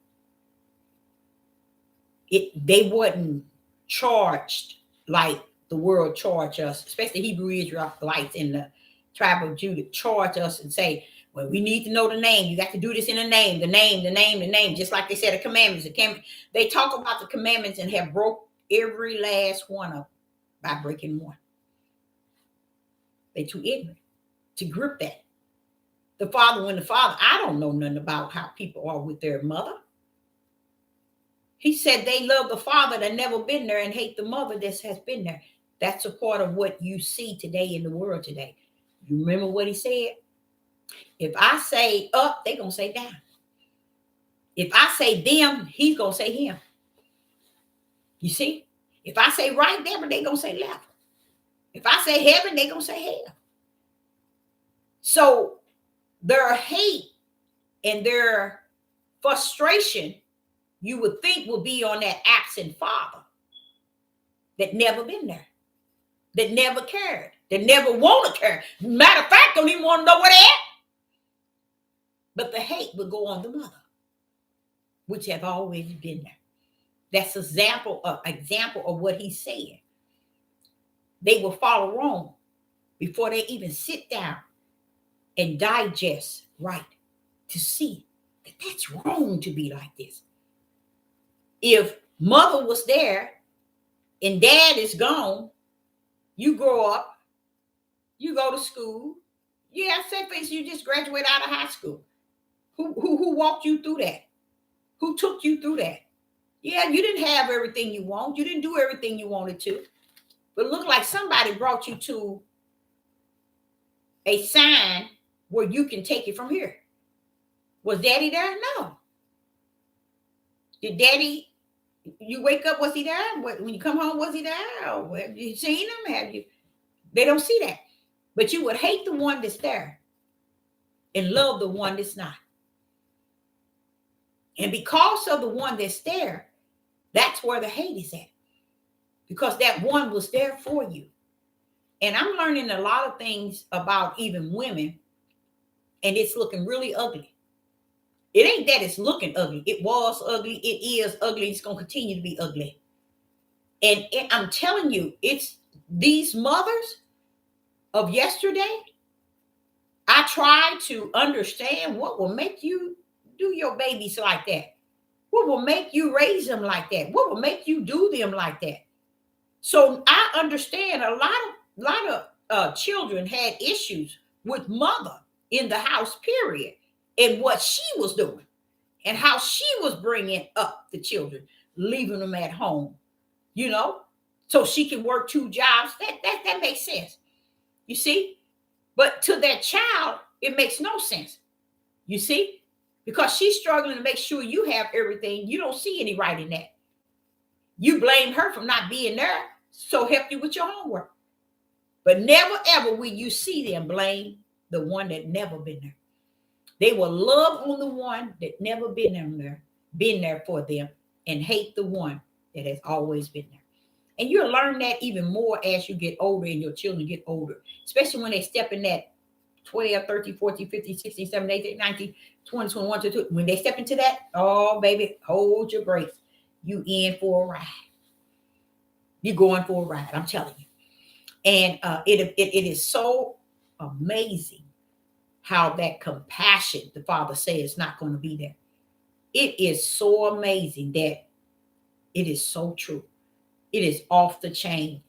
They wasn't charged like the world charged us, especially Hebrew Israelites in the tribe of Judah, charge us and say, well, we need to know the name. You got to do this in the name, just like they said the commandments. They talk about the commandments and have broke every last one of them by breaking one. They too ignorant to grip that. The father, I don't know nothing about how people are with their mother. He said they love the father that never been there and hate the mother that has been there. That's a part of what you see today in the world today. You remember what he said? If I say up, they're going to say down. If I say them, he's going to say him. You see? If I say right there, they're going to say left. If I say heaven, they're going to say hell. So their hate and their frustration, you would think, would be on that absent father that never been there, that never cared, that never want to care. Matter of fact, don't even want to know where they're at. But the hate would go on the mother, which have always been there. That's an example of what he's saying. They will follow wrong before they even sit down and digest right to see that that's wrong to be like this. If mother was there and dad is gone, you grow up, you go to school, you have things, you just graduate out of high school. Who walked you through that? Who took you through that? Yeah, you didn't have everything you want. You didn't do everything you wanted to. But it looked like somebody brought you to a sign where you can take it from here. Was daddy there? No. Did daddy, you wake up, was he there? When you come home, was he there? Or have you seen him? They don't see that. But you would hate the one that's there and love the one that's not. And because of the one that's there, that's where the hate is at. Because that one was there for you. And I'm learning a lot of things about even women, and it's looking really ugly. It ain't that it's looking ugly. It was ugly. It is ugly. It's going to continue to be ugly. And I'm telling you, it's these mothers of yesterday. I try to understand what will make you do your babies like that. What will make you raise them like that? What will make you do them like that? So I understand a lot of children had issues with mother in the house, period, and what she was doing and how she was bringing up the children, leaving them at home, so she can work 2 jobs. That makes sense, you see? But to that child, it makes no sense, you see? Because she's struggling to make sure you have everything. You don't see any right in that. You blame her for not being there, so help you with your homework. But never, ever will you see them blame the one that never been there. They will love on the one that never been there for them, and hate the one that has always been there. And you'll learn that even more as you get older and your children get older, especially when they step in that 12, 13, 14, 15, 16, 17, 18, 19, 20, 21, 22. When they step into that, oh, baby, hold your brakes. You in for a ride. You're going for a ride, I'm telling you. And it is so amazing how that compassion, the Father says, is not going to be there. It is so amazing that it is so true. It is off the chain.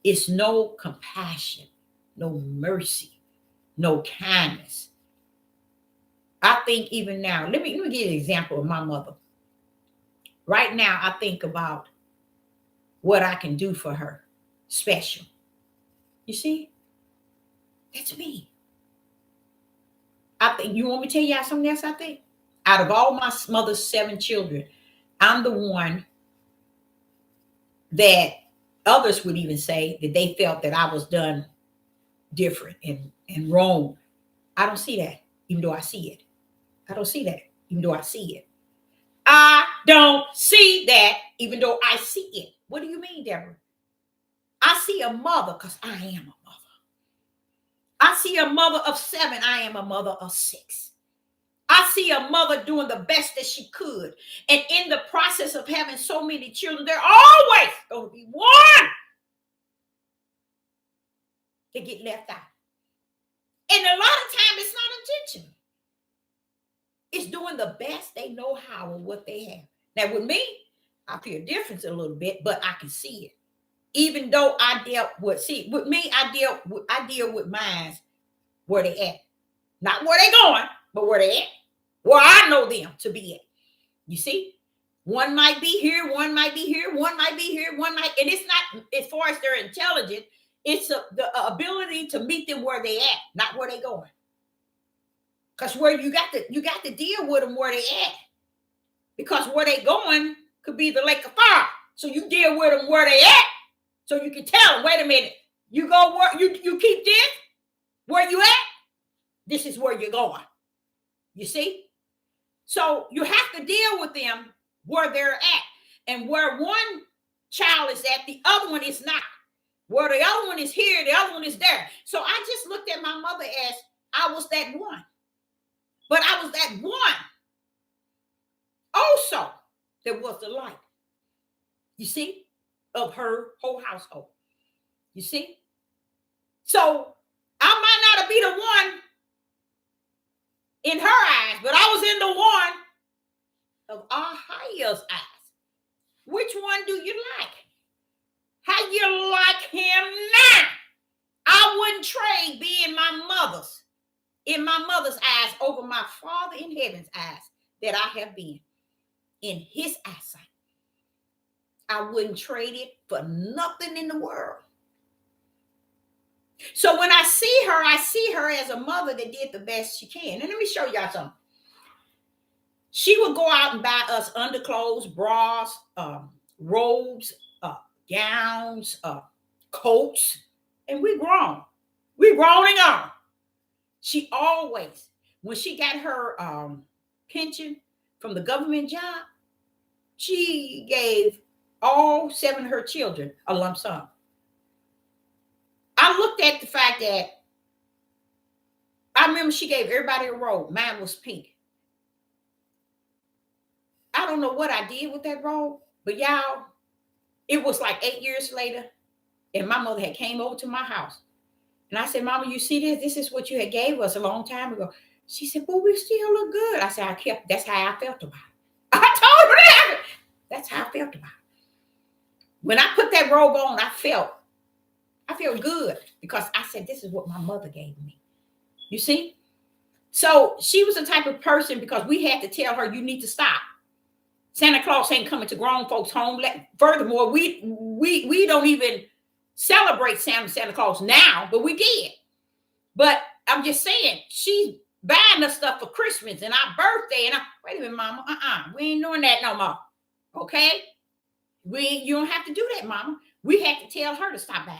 It's no compassion, no mercy, no kindness. I think even now, let me give you an example of my mother. Right now, I think about what I can do for her special. You see? That's me. I think, you want me to tell y'all something else? I think out of all my mother's 7 children, I'm the one that others would even say that they felt that I was done different and wrong. I don't see that, even though I see it. I don't see that, even though I see it. I don't see that, even though I see it. What do you mean, Deborah? I see a mother because I am a mother. I see a mother of 7. I am a mother of 6. I see a mother doing the best that she could. And in the process of having so many children, there always going to be one that get left out. And a lot of times it's not intentional. It's doing the best they know how with what they have. Now with me, I feel a difference a little bit, but I can see it. Even though I dealt with, with me, I deal with mine where they at. Not where they going, but where they at. Where I know them to be at. You see? One might be here, one might be here, one might be here, and it's not as far as their intelligence, it's the ability to meet them where they at, not where they going. Because where you got to deal with them where they at. Because where they going could be the lake of fire. So you deal with them where they at. So you can tell them, wait a minute, you go where you keep this where you at, this is where you're going. You see? So you have to deal with them where they're at. And where one child is at, the other one is not. Where the other one is here, the other one is there. So I just looked at my mother as I was that one. But I was that one also that was the light, you see, of her whole household. You see? So I might not be the one in her eyes, but I was in the one of our highest eyes. Which one do you like? How you like him now? I wouldn't trade being in my mother's eyes over my Father in heaven's eyes that I have been in his eyesight. I wouldn't trade it for nothing in the world. So when I see her as a mother that did the best she can. And let me show y'all something. She would go out and buy us underclothes, bras, robes, gowns, coats, and we grown. We grown and gone. She always, when she got her pension from the government job, she gave all 7 of her children a lump sum. I looked at the fact that I remember she gave everybody a robe. Mine was pink. I don't know what I did with that robe, but y'all, it was like 8 years later, and my mother had came over to my house. And I said, Mama, you see this? This is what you had gave us a long time ago. She said, well, we still look good. I said, that's how I felt about it. I told her that. That's how I felt about it. When I put that robe on, I felt good because I said, this is what my mother gave me. You see? So she was the type of person, because we had to tell her, you need to stop. Santa Claus ain't coming to grown folks' home. Furthermore, we don't even celebrate Santa Claus now, but we did. But I'm just saying, she's buying us stuff for Christmas and our birthday. And wait a minute, Mama. We ain't doing that no more. Okay? You don't have to do that, Mama. We had to tell her to stop buying.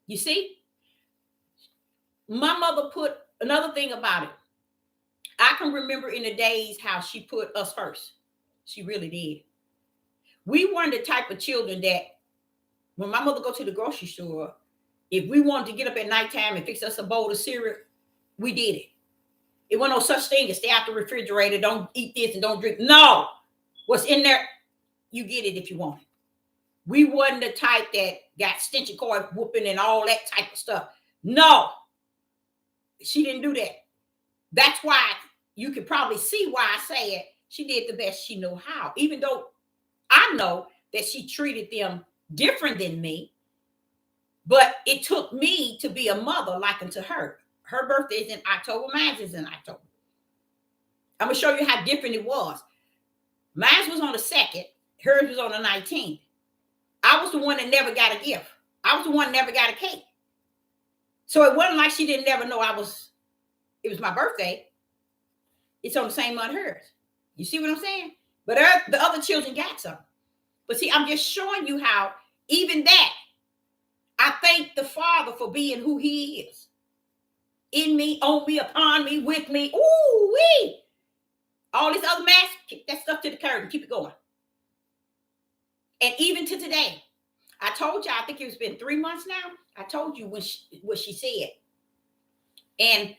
You see? My mother put another thing about it. I can remember in the days how she put us first. She really did. We weren't the type of children that when my mother go to the grocery store, if we wanted to get up at nighttime and fix us a bowl of cereal, we did it. It wasn't no such thing as stay out the refrigerator, don't eat this and don't drink. No. What's in there, you get it if you want it. We wasn't the type that got stench cord whooping and all that type of stuff. No. She didn't do that. That's why you could probably see why I said she did the best she knew how, even though I know that she treated them different than me. But it took me to be a mother like unto her. Her birthday is in October. Mine is in October. I'm going to show you how different it was. Mine was on the 2nd. Hers was on the 19th. I was the one that never got a gift. I was the one that never got a cake. So it wasn't like she didn't never know it was my birthday. It's on the same month hers. You see what I'm saying? But the other children got some. But see, I'm just showing you how even that, I thank the Father for being who he is. In me, on me, upon me, with me. Ooh, wee. All this other mess, kick that stuff to the curb and keep it going. And even to today, I told you, I think it's been 3 months now. I told you what she said. And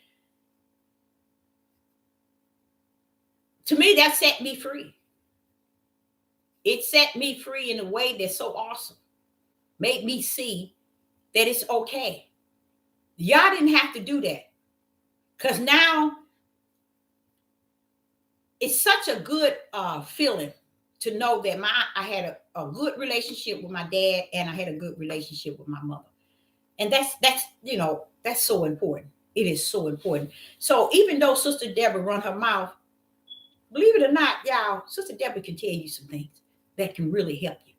to me, that set me free. It set me free in a way that's so awesome. Made me see that it's okay. Y'all didn't have to do that. Because now it's such a good feeling to know that I had a good relationship with my dad and I had a good relationship with my mother. And that's so important. It is so important. So even though Sister Deborah run her mouth, believe it or not, y'all, Sister Deborah can tell you some things that can really help you.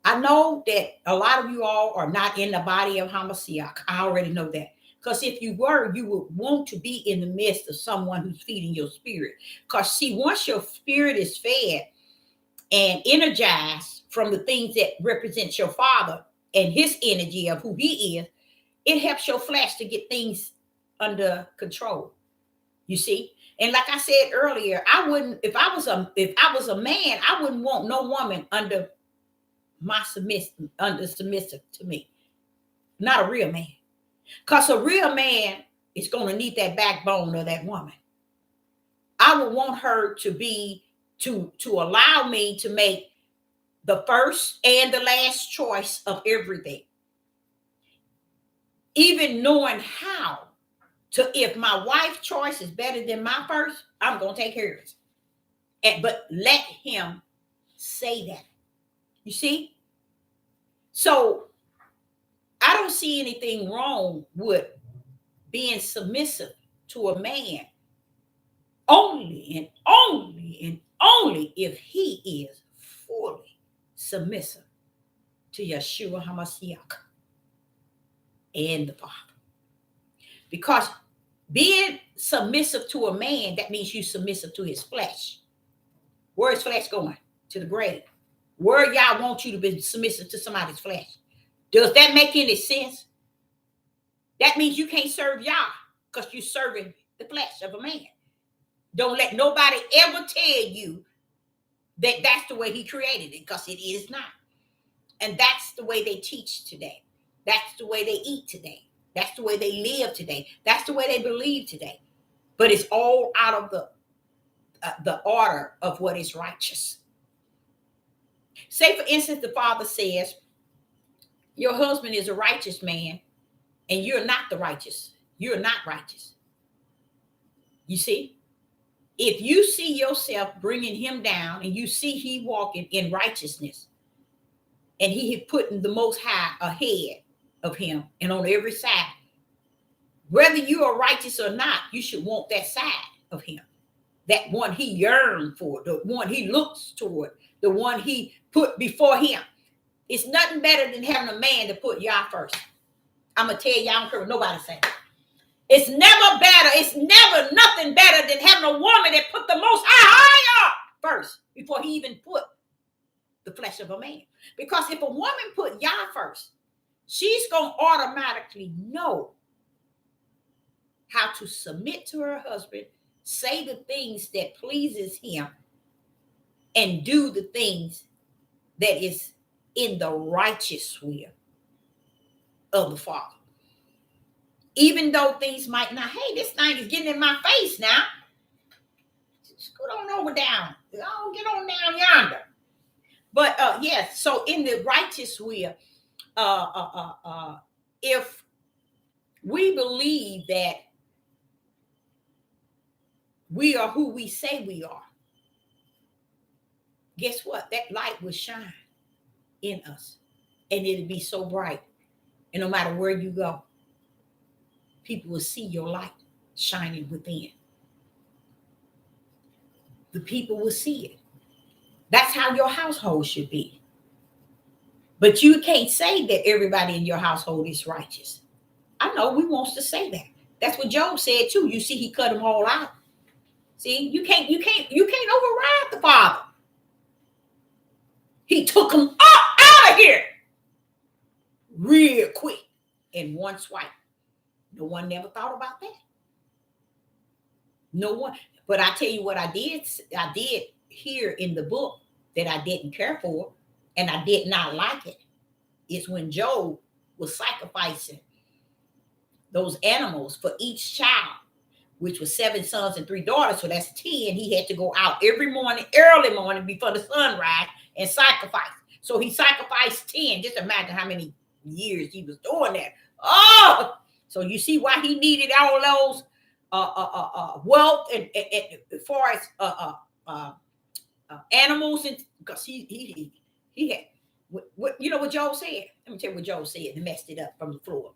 I know that a lot of you all are not in the body of Hamashiach. I already know that. Because if you were, you would want to be in the midst of someone who's feeding your spirit. Because see, once your spirit is fed and energized from the things that represent your Father and his energy of who he is, it helps your flesh to get things under control. You see? And like I said earlier, I wouldn't, if I was a man, I wouldn't want no woman under submissive to me. Not a real man. Because a real man is going to need that backbone of that woman. I would want her to allow me to make the first and the last choice of everything. Even knowing how to, if my wife's choice is better than my first, I'm going to take hers. But let him say that. You see? So I don't see anything wrong with being submissive to a man only and only and only if he is fully submissive to Yeshua HaMashiach and the Father. Because being submissive to a man, that means you submissive to his flesh. Where is flesh going? To the grave. Where y'all want you to be submissive to somebody's flesh? Does that make any sense? That means you can't serve Yah because you're serving the flesh of a man. Don't let nobody ever tell you that that's the way he created it, because it is not. And that's the way they teach today. That's the way they eat today. That's the way they live today. That's the way they believe today. But it's all out of the order of what is righteous. Say, for instance, the Father says, your husband is a righteous man, and you're not the righteous. You're not righteous. You see? If you see yourself bringing him down and you see he walking in righteousness and he had putting the Most High ahead of him and on every side, whether you are righteous or not, you should want that side of him. That one he yearned for, the one he looks toward, the one he put before him. It's nothing better than having a man to put Yah first. I'm going to tell you, I don't care what nobody say. It's never better. It's never nothing better than having a woman that put the Most High first before he even put the flesh of a man. Because if a woman put Yah first, she's going to automatically know how to submit to her husband, say the things that pleases him, and do the things that is in the righteous will of the Father. Even though things might not, hey, this thing is getting in my face now. Scoot on over down. Oh, get on down yonder. But yes, so in the righteous will, if we believe that we are who we say we are, guess what? That light will shine in us, and it'll be so bright. And no matter where you go, people will see your light shining within. The people will see it. That's how your household should be. But you can't say that everybody in your household is righteous. I know we wants to say that. That's what Job said too. You see, he cut them all out. See, you can't override the Father. He took them out of here real quick in one swipe. No one never thought about that. No one. But I tell you what I did hear in the book that I didn't care for, and I did not like it, is when Job was sacrificing those animals for each child, which was 7 sons and 3 daughters. So that's 10. He had to go out every morning, early morning before the sunrise, and sacrifice. So he sacrificed 10. Just imagine how many years he was doing that. Oh, so you see why he needed all those wealth and as far as animals, and because he had what you know what Job said. Let me tell you what Job said and messed it up from the floor.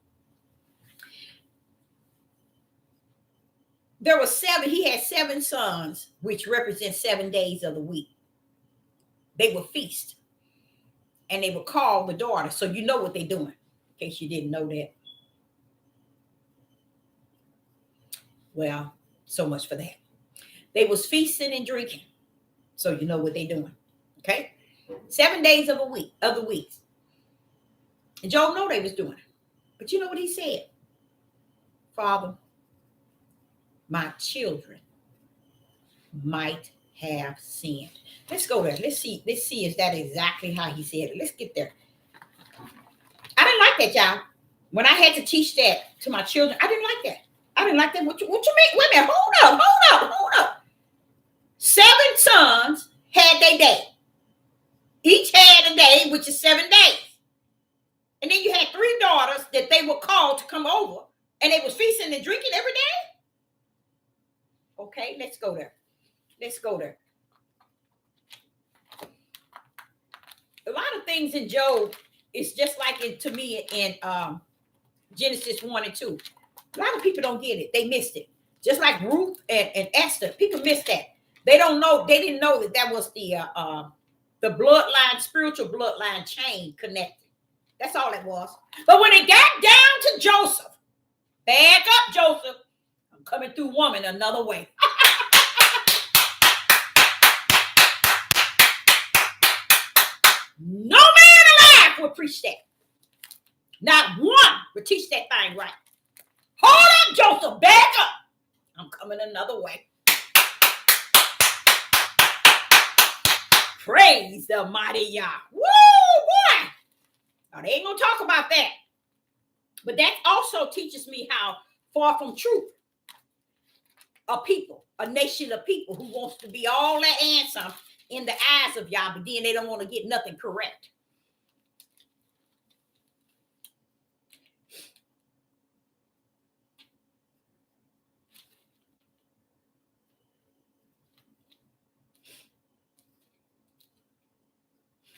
There were 7. He had 7 sons, which represent 7 days of the week. They would feast, and they would call the daughter. So you know what they're doing, in case you didn't know that. Well, so much for that. They was feasting and drinking. So you know what they're doing. Okay? 7 days of the weeks. And Job know they was doing it. But you know what he said? Father, my children might have sinned. Let's go there. Let's see is that exactly how he said it. Let's get there. I didn't like that, y'all. When I had to teach that to my children, I didn't like that. I didn't like that. What you mean? Wait a minute. Hold up. 7 sons had their day. Each had a day, which is 7 days. And then you had 3 daughters that they were called to come over, and they was feasting and drinking every day. Okay, let's go there. A lot of things in Job is just like it to me in Genesis 1 and 2. A lot of people don't get it. They missed it. Just like Ruth and Esther, people missed that. They don't know. They didn't know that was the bloodline, spiritual bloodline chain connected. That's all it was. But when it got down to Joseph, back up, Joseph. I'm coming through woman another way. No man alive would preach that. Not one would teach that thing right. Hold up, Joseph. Back up. I'm coming another way. Praise the mighty Yah. Woo, boy. Now, they ain't going to talk about that. But that also teaches me how far from truth a nation of people who wants to be all that and some in the eyes of Yah, but then they don't want to get nothing correct.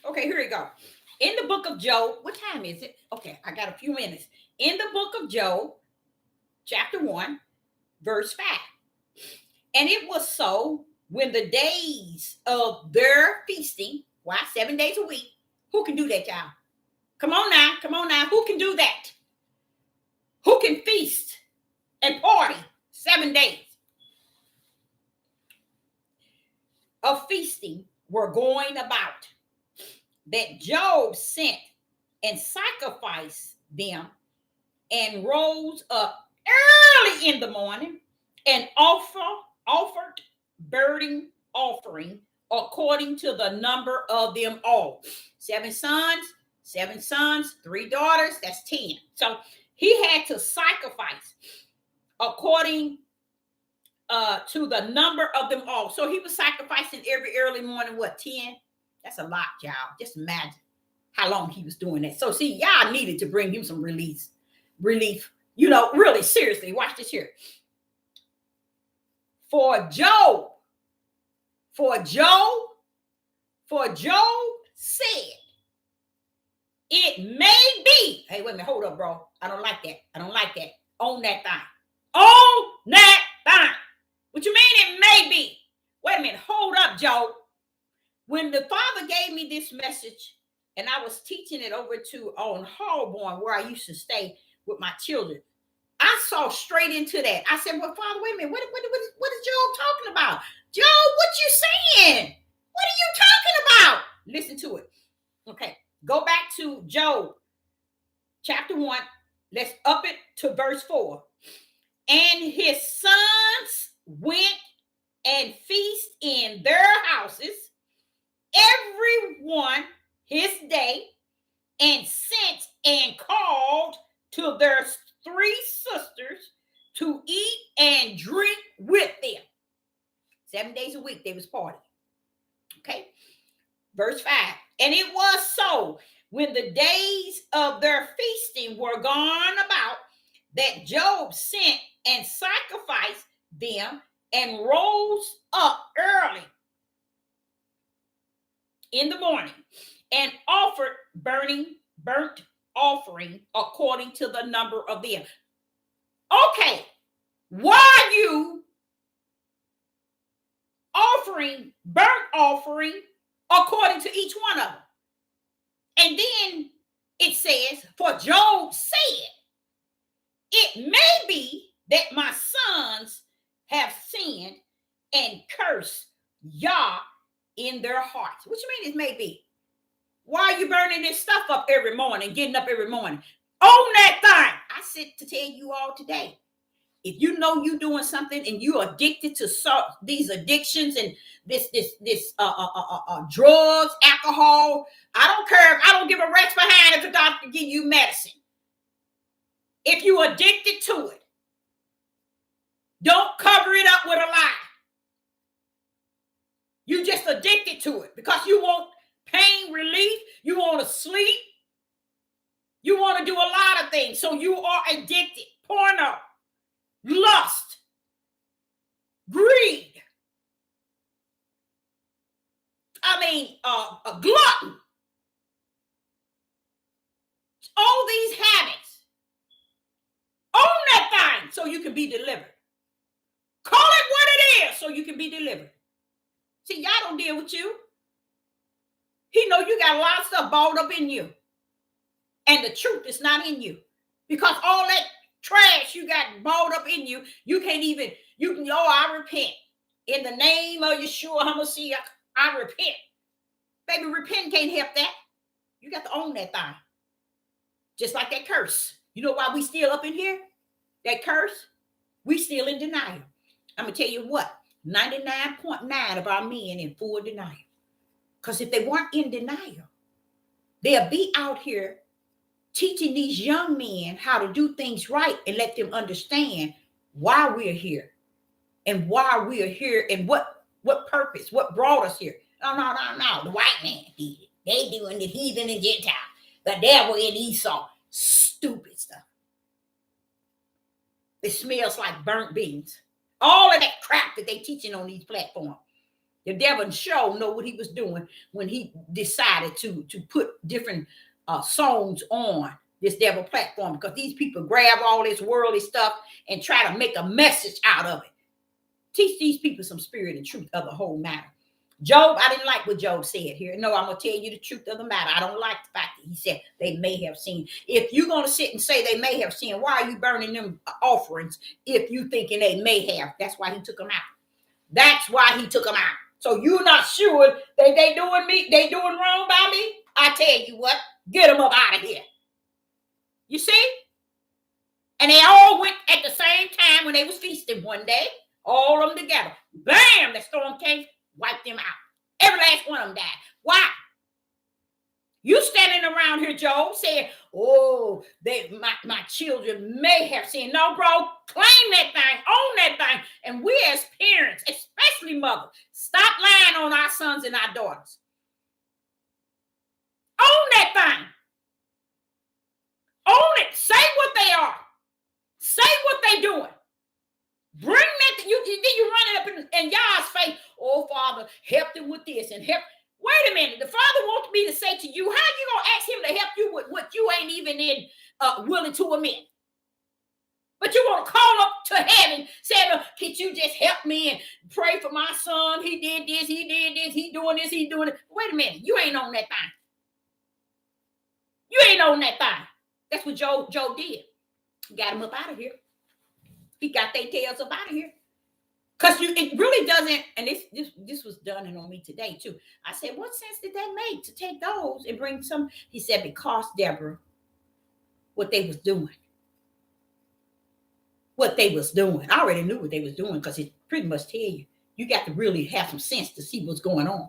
Okay, here we go. In the book of Job, what time is it? Okay, I got a few minutes. In the book of Job, chapter 1, verse 5. And it was so when the days of their feasting, why 7 days a week? Who can do that, y'all? Come on now. Who can do that? Who can feast and party 7 days of feasting were going about, that Job sent and sacrificed them and rose up early in the morning and offered burning offering according to the number of them all. 7 sons, 3 daughters, that's 10. So he had to sacrifice according to the number of them all. So he was sacrificing every early morning, 10? That's a lot, y'all. Just imagine how long he was doing that. So see, y'all needed to bring him some relief. Really seriously. Watch this here. For Job said, it may be. Hey, wait a minute, hold up, bro. I don't like that. Own that thing. Own that thing. What you mean it may be? Wait a minute, hold up, Job. When the Father gave me this message, and I was teaching it over on Holborn, where I used to stay with my children, I saw straight into that. I said, well, Father, wait a minute. What is Job talking about? Job, what you saying? What are you talking about? Listen to it. Okay, go back to Job chapter 1. Let's up it to verse 4. And his sons went and feast in their houses, every one his day, and sent and called to their 3 sisters to eat and drink with them. 7 days a week they was partying. Okay. Verse 5. And it was so, when the days of their feasting were gone about, that Job sent and sacrificed them, and rose up early in the morning and offered burnt offering according to the number of them. Okay, why are you offering burnt offering according to each one of them? And then it says, for Job said, it may be that my sons have sinned and cursed Yah in their hearts. What you mean it may be? Why are you burning this stuff up every morning, getting up every morning? Own that thing. I said to tell you all today, if you know you're doing something and you're addicted to these addictions and this drugs, alcohol, I don't care. I don't give a rat's behind if the doctor give you medicine. If you're addicted to it, don't cover it up with a lie. You just addicted to it because you want pain relief. You want to sleep. You want to do a lot of things. So you are addicted. Porno, lust, greed. A glutton. All these habits. Own that thing so you can be delivered. Call it what it is so you can be delivered. See, y'all don't deal with you. He know you got a lot of stuff balled up in you. And the truth is not in you. Because all that trash you got balled up in you, you can't even, I repent. In the name of Yeshua HaMashiach, I repent. Baby, repent can't help that. You got to own that thing. Just like that curse. You know why we still up in here? That curse? We still in denial. I'm going to tell you what. 99.9 of our men in full denial. Because if they weren't in denial, they'll be out here teaching these young men how to do things right and let them understand why we're here and why we're here and what purpose, what brought us here. No. The white man did it. They doing the heathen and Gentile. The devil and Esau. Stupid stuff. It smells like burnt beans. All of that crap that they teaching on these platforms. The devil sure know what he was doing when he decided to put different songs on this devil platform, because these people grab all this worldly stuff and try to make a message out of it. Teach these people some spirit and truth of the whole matter. Job, I didn't like what Job said here. No, I'm going to tell you the truth of the matter. I don't like the fact that he said they may have sinned. If you're going to sit and say they may have sinned, why are you burning them offerings if you thinking they may have? That's why he took them out. That's why he took them out. So you're not sure they doing wrong by me? I tell you what, get them up out of here. You see? And they all went at the same time when they was feasting one day, all of them together. Bam, the storm came, wiped them out. Every last one of them died. Why? You standing around here, Job, saying, oh, my children may have sinned. No, bro, claim that thing, own that thing. And we as parents, especially mothers, stop lying on our sons and our daughters. Own that thing. Own it. Say what they are. Say what they doing. Bring that. You running up say, oh, Father, help them with this and help. Wait a minute. The Father wants me to say to you, how you going to ask him to help you with what you ain't even willing to admit? But you want to call up to heaven, saying, can you just help me and pray for my son? He did this, he doing this, he doing it. Wait a minute. You ain't on that thing. You ain't on that thing. That's what Job did. He got him up out of here. He got their tails up out of here. Because it really doesn't, and this was done on me today too. I said, what sense did that make to take those and bring some? He said, because, Deborah, what they was doing. What they was doing. I already knew what they was doing because it pretty much tell you. You got to really have some sense to see what's going on.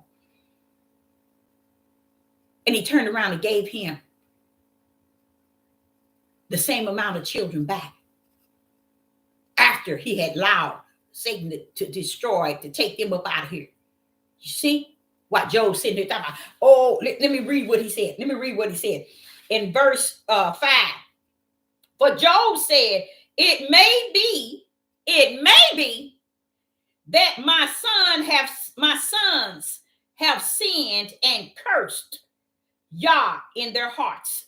And he turned around and gave him the same amount of children back after he had allowed Satan to destroy, to take them up out of here. You see what Job sitting there talking about? Oh, let me read what he said. Let me read what he said in verse 5. For Job said, it may be that my sons have sinned and cursed Yah in their hearts.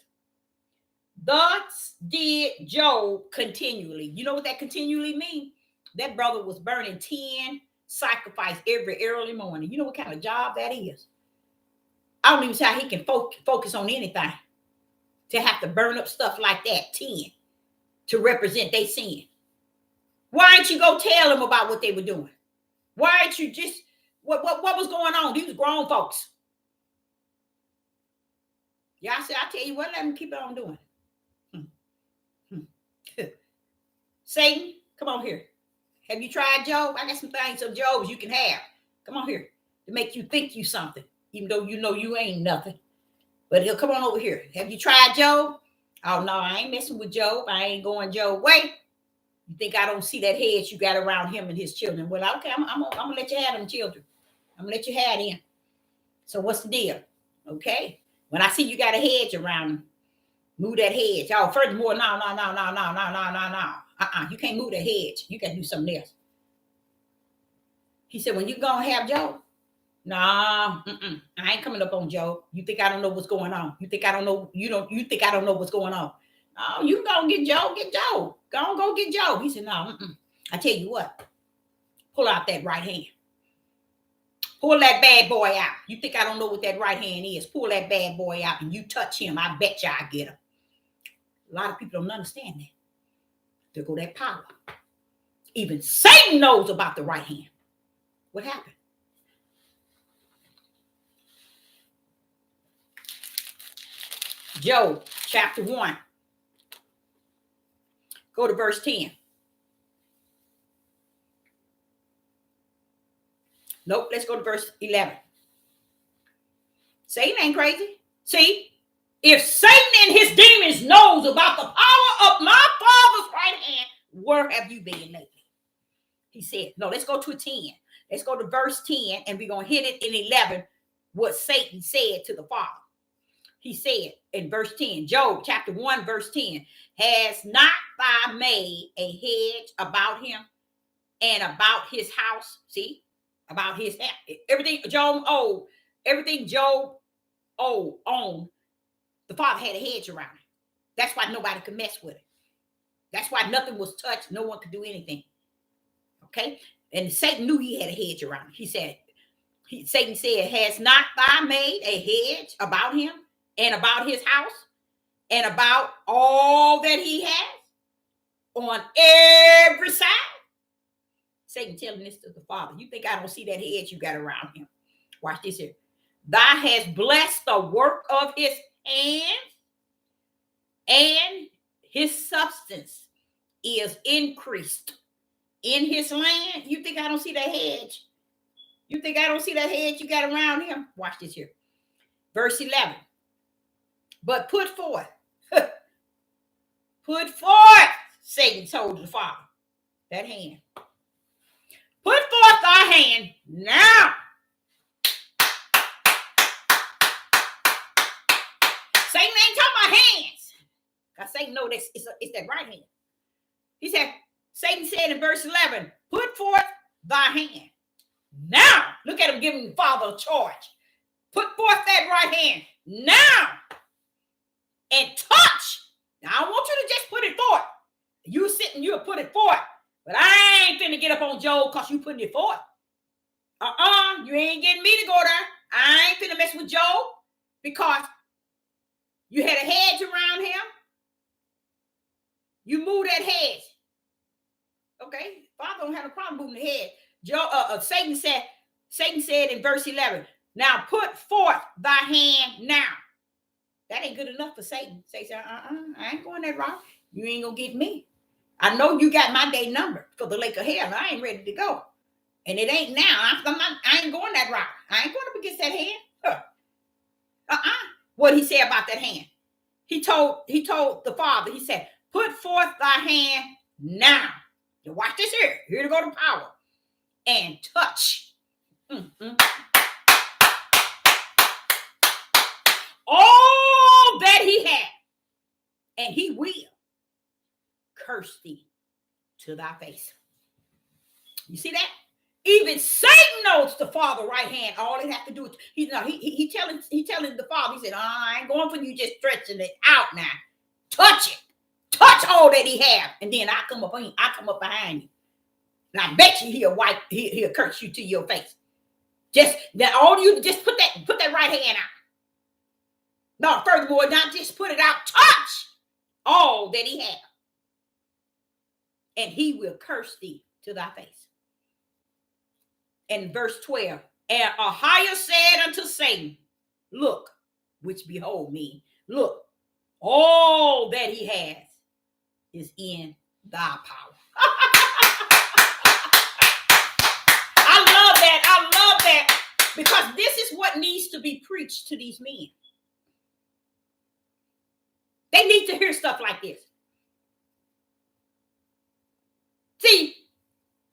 Thus did Job continually. You know what that continually means? That brother was burning 10 sacrifices every early morning. You know what kind of job that is? I don't even see how he can focus on anything to have to burn up stuff like that, 10, to represent their sin. Why ain't you go tell them about what they were doing? Why ain't you just, what was going on? These grown folks. Yeah, I said, I tell you what, let them keep it on doing. Satan, come on here. Have you tried Job? I got some things of Job's you can have. Come on here to make you think you something, even though you know you ain't nothing. But he'll come on over here. Have you tried Job? Oh, no, I ain't messing with Job. I ain't going Job way. You think I don't see that hedge you got around him and his children? Well, okay, I'm gonna let you have them children. I'm gonna let you have them. So what's the deal? Okay. When I see you got a hedge around them, move that hedge. Oh, furthermore, no. You can't move that hedge. You got to do something else. He said, when you gonna have Job? Nah, I ain't coming up on Job. You think I don't know what's going on? You think I don't know? You think I don't know what's going on? Oh, you go get Job. Get Job. Go get Job. He said, no. I tell you what. Pull out that right hand. Pull that bad boy out. You think I don't know what that right hand is? Pull that bad boy out and you touch him. I bet you I get him. A lot of people don't understand that. There go that power. Even Satan knows about the right hand. What happened? Job chapter 1. Go to verse 10. Nope, let's go to verse 11. Satan ain't crazy. See, if Satan and his demons knows about the power of my Father's right hand, where have you been lately? He said, no, let's go to 10. Let's go to verse 10, and we're going to hit it in 11, what Satan said to the Father. He said in verse 10, Job chapter 1, verse 10, has not thou made a hedge about him and about his house? See, about his everything Job owned, the Father had a hedge around it. That's why nobody could mess with it. That's why nothing was touched. No one could do anything. Okay. And Satan knew he had a hedge around him. Satan said, has not thou made a hedge about him and about his house and about all that he has on every side? Satan telling this to the Father. You think I don't see that hedge you got around him? Watch this here. Thou hast blessed the work of his hands, and his substance is increased in his land. You think I don't see that hedge? You think I don't see that hedge you got around him? Watch this here. Verse 11. But put forth, Satan told the Father, that hand. Put forth thy hand now. Satan ain't talking about hands. Because Satan knows it's that right hand. He said, Satan said in verse 11, put forth thy hand. Now, look at him giving the Father a charge. Put forth that right hand now and touch. Now, I want you to just put it forth. You sitting, you'll put it forth. But I ain't finna get up on Job because you putting it forth. You ain't getting me to go there. I ain't finna mess with Job because you had a hedge around him. You move that hedge. Okay? Father don't have a problem moving the hedge. Satan said in verse 11, now put forth thy hand now. That ain't good enough for Satan. Satan said, I ain't going that route. You ain't gonna get me. I know you got my day number for the lake of hell. I ain't ready to go. And it ain't now. I ain't going that route. I ain't going up against that hand. What did he say about that hand? He told the Father, he said, put forth thy hand now. You watch this here. Here to go to power. And touch. All that he had. And he will curse thee to thy face. You see that? Even Satan knows the Father right hand. All he has to do is he telling the Father. He said, I ain't going for you just stretching it out now. Touch it. Touch all that he have, and then I come up behind you. And I bet you he'll curse you to your face. Just that all you just put that right hand out. No, furthermore, not just put it out, touch all that he have. And he will curse thee to thy face. And verse 12, and Ahiah said unto Satan, look, which behold me, look, all that he has is in thy power. I love that, because this is what needs to be preached to these men. They need to hear stuff like this. See,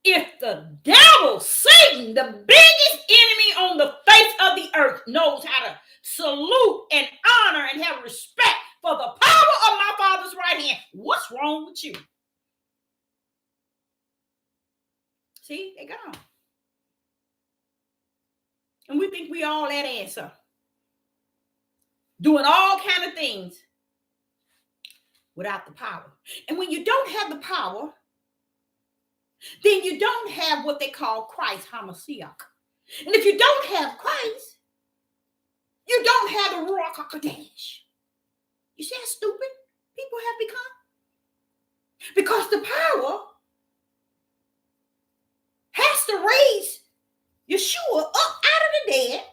if the devil, Satan, the biggest enemy on the face of the earth, knows how to salute and honor and have respect for the power of my Father's right hand, what's wrong with you? See, they gone. And we think we all that answer. Doing all kind of things without the power. And when you don't have the power, then you don't have what they call Christ Hamashiach. And if you don't have Christ, you don't have the Ruach HaKodesh. You see how stupid people have become? Because the power has to raise Yeshua up out of the dead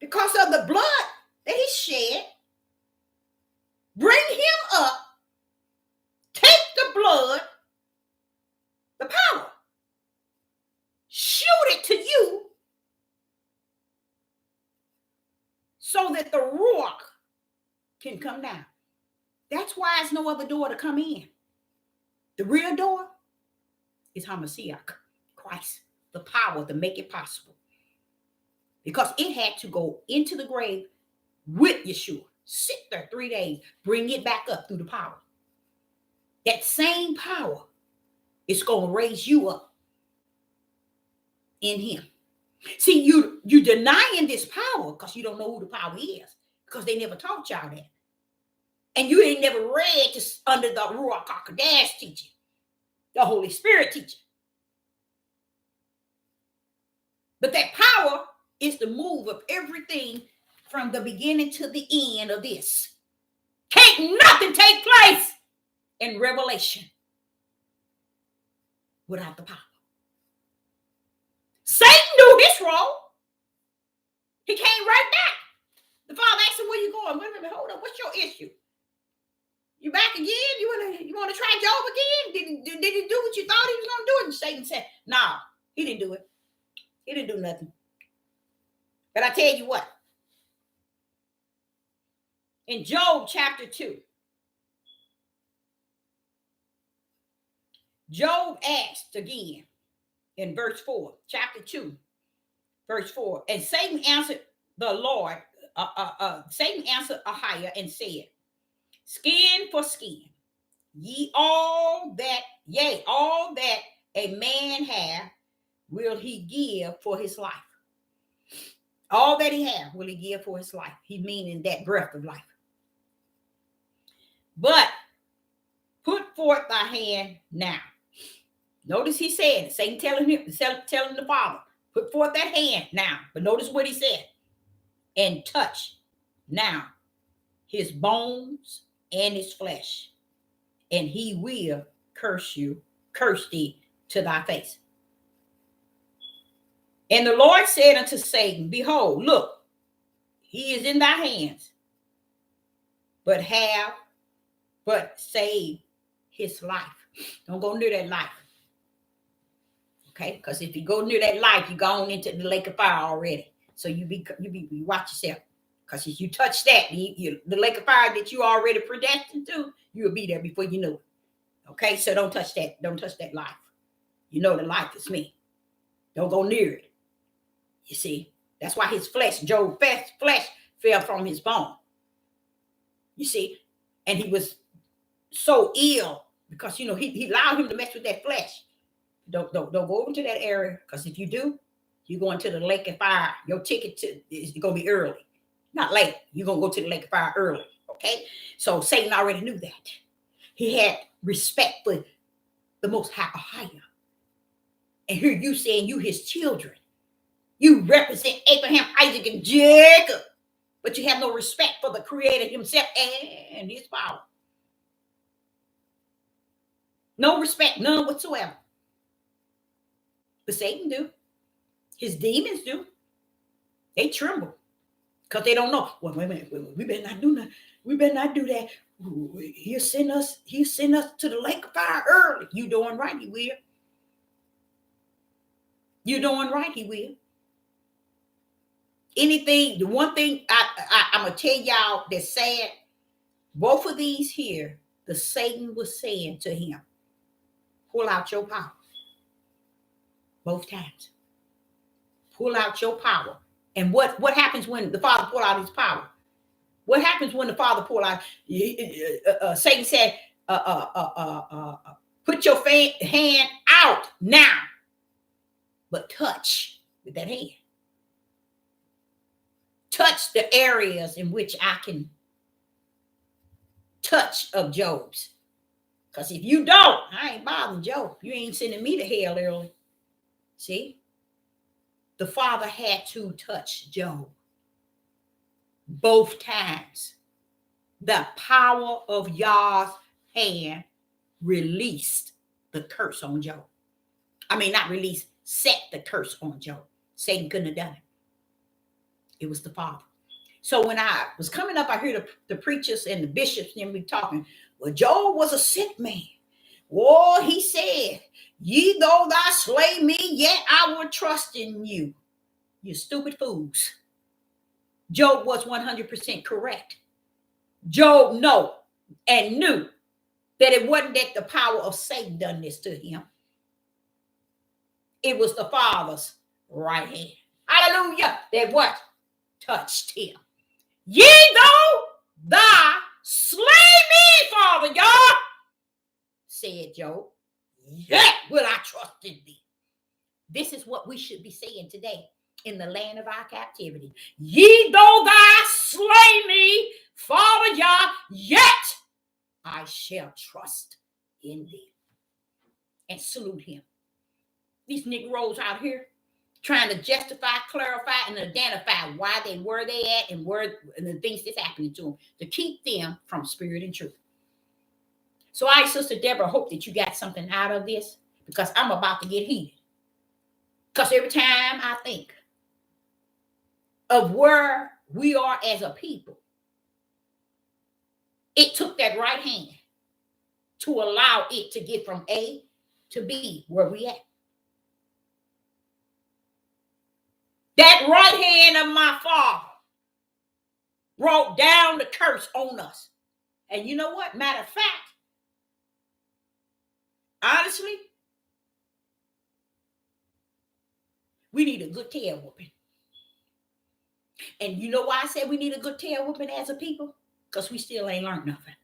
because of the blood that he shed. Bring him up, take the blood, the power, shoot it to you so that the Ruach can come down. That's why there's no other door to come in. The real door is Hamashiach, Christ, the power to make it possible. Because it had to go into the grave with Yeshua, sit there 3 days, bring it back up through the power. That same power is going to raise you up in him. See, you denying this power because you don't know who the power is, because they never taught y'all that. And you ain't never read this under the Ruach HaKodesh teaching, the Holy Spirit teaching. But that power is the move of everything from the beginning to the end of this. Can't nothing take place in Revelation without the power. Satan knew this role. He came right back. The Father asked him, where you going? Wait a minute, hold up. What's your issue? You back again? You want to try Job again? Did he do what you thought he was going to do? And Satan said, no, he didn't do it. He didn't do nothing. But I tell you what. In Job chapter 2, Job asked again in verse 4, chapter 2, verse 4, and Satan answered the Lord, Satan answered Ahiah and said, skin for skin, all that a man have, will he give for his life. All that he have will he give for his life. He meaning that breath of life. But put forth thy hand now. Notice he said, Satan telling the Father, put forth that hand now. But notice what he said. And touch now his bones and his flesh. And he will curse thee to thy face. And the Lord said unto Satan, behold, look, he is in thy hands, but save his life. Don't go near that life. Okay? Because if you go near that life, you're going into the lake of fire already. So you watch yourself. Because if you touch that, the lake of fire that you already predestined to, you will be there before you know it. Okay? So don't touch that. Don't touch that life. You know the life is me. Don't go near it. You see, that's why his flesh, Job's flesh fell from his bone. You see, and he was so ill because, he allowed him to mess with that flesh. Don't go over to that area, because if you do, you're going to the lake of fire. Your ticket is going to be early, not late. You're going to go to the lake of fire early. Okay. So Satan already knew that. He had respect for the Most High. And here you saying you his children. You represent Abraham, Isaac, and Jacob, but you have no respect for the Creator himself and his power. No respect, none whatsoever. But Satan do. His demons do. They tremble because they don't know. Well, wait a minute. We better not do that. We better not do that. He'll send us to the lake of fire early. You doing right, he will. You doing right, he will. The one thing I'm going to tell y'all that's sad, both of these here, the Satan was saying to him, pull out your power. Both times. Pull out your power. And what happens when the Father pull out his power? What happens when the Father pull out? Satan said, put your hand out now, but touch with that hand. Touch the areas in which I can touch of Job's. Because if you don't, I ain't bothering Job. You ain't sending me to hell early. See? The Father had to touch Job. Both times. The power of Yah's hand released the curse on Job. I mean, not released, set the curse on Job. Satan couldn't have done it. It was the Father. So when I was coming up, I heard the preachers and the bishops and we talking. Well, Job was a sick man. Oh, he said, ye though thou slay me, yet I will trust in you. You stupid fools. Job was 100% correct. Job knew that it wasn't that the power of Satan done this to him. It was the Father's right hand. Hallelujah. That what? Touched him. Ye though thou slay me, Father God, said Job, yet will I trust in thee. This is what we should be saying today in the land of our captivity. Ye though thou slay me, Father God, yet I shall trust in thee. And salute him. These Negroes out here trying to justify, clarify, and identify why they where they at and the things that's happening to them to keep them from spirit and truth. So I, Sister Deborah, hope that you got something out of this, because I'm about to get heated. Because every time I think of where we are as a people, it took that right hand to allow it to get from A to B where we at. That right hand of my Father brought down the curse on us. And you know what? Matter of fact, honestly, we need a good tail whooping. And you know why I said we need a good tail whooping as a people? Because we still ain't learned nothing.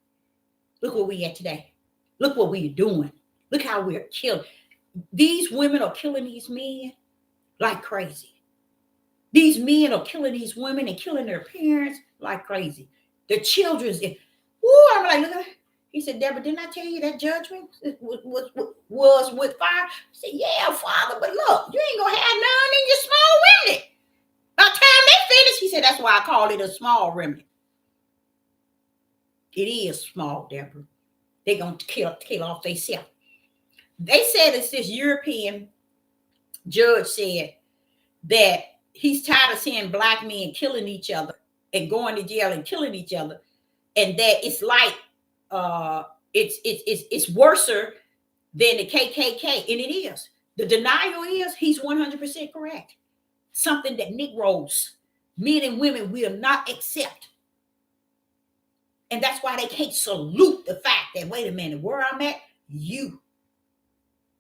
Look where we at today. Look what we're doing. Look how we're killing. These women are killing these men like crazy. These men are killing these women and killing their parents like crazy. The children's. Ooh, I'm like, look at. He said, Deborah, didn't I tell you that judgment was with fire? I said, yeah, Father, but look, you ain't gonna have none in your small remnant. By the time they finish, he said, that's why I call it a small remnant. It is small, Deborah. They're gonna kill off themselves. They said it's this European judge said that he's tired of seeing black men killing each other and going to jail and killing each other, and that it's like it's worse than the KKK, and it is. The denial is he's 100% correct. Something that Negroes, men and women, will not accept, and that's why they can't salute the fact that wait a minute, where I'm at, you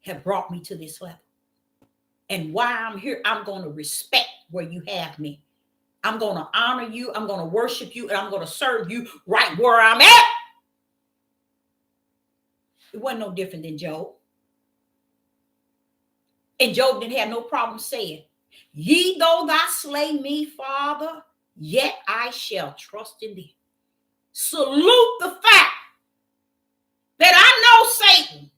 have brought me to this level. And why I'm here, I'm going to respect where you have me. I'm going to honor you. I'm going to worship you. And I'm going to serve you right where I'm at. It wasn't no different than Job. And Job didn't have no problem saying, ye though thou slay me, Father, yet I shall trust in thee. Salute the fact that I know Satan.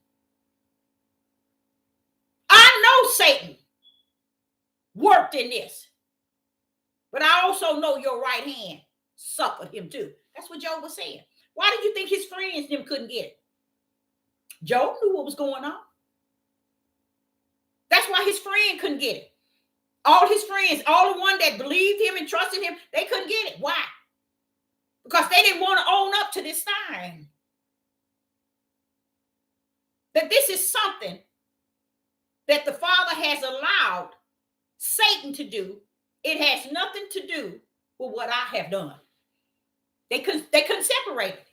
I know Satan worked in this. But I also know your right hand suffered him too. That's what Job was saying. Why did you think his friends them couldn't get it? Job knew what was going on. That's why his friend couldn't get it. All his friends, all the ones that believed him and trusted him, they couldn't get it. Why? Because they didn't want to own up to this sign. That this is something that the Father has allowed Satan to do. It has nothing to do with what I have done. They couldn't separate it.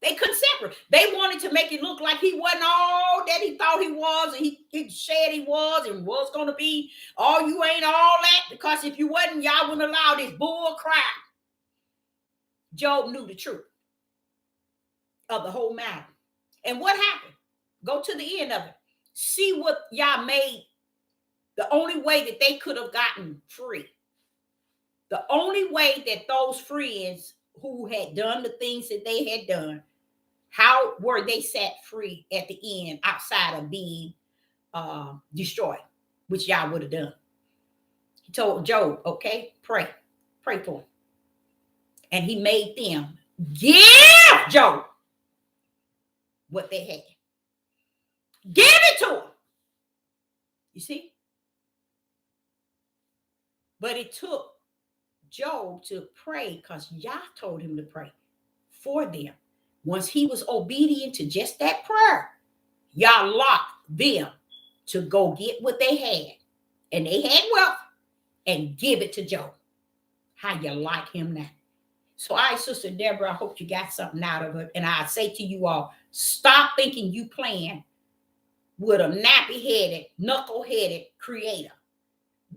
They couldn't separate. They wanted to make it look like he wasn't all that he thought he was, and he said he was and was going to be. Oh, you ain't all that, because if you wasn't, y'all wouldn't allow this bull crap. Job knew the truth of the whole matter. And what happened? Go to the end of it. See what y'all made the only way that they could have gotten free. The only way that those friends who had done the things that they had done, how were they set free at the end outside of being destroyed, which y'all would have done? He told Job, okay, pray for him. And he made them give Job what they had. Give it to him. You see? But it took Job to pray because Yah told him to pray for them. Once he was obedient to just that prayer, Yah locked them to go get what they had. And they had wealth and give it to Job. How you like him now? So Sister Deborah, I hope you got something out of it. And I say to you all, stop thinking you playing with a nappy-headed, knuckle-headed creator.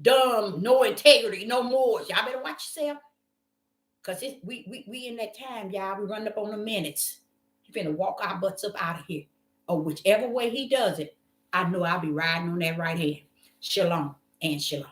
Dumb, no integrity, no more. Y'all better watch yourself. Because we in that time, y'all. We running up on the minutes. You finna walk our butts up out of here. Or whichever way he does it, I know I'll be riding on that right hand. Shalom and shalom.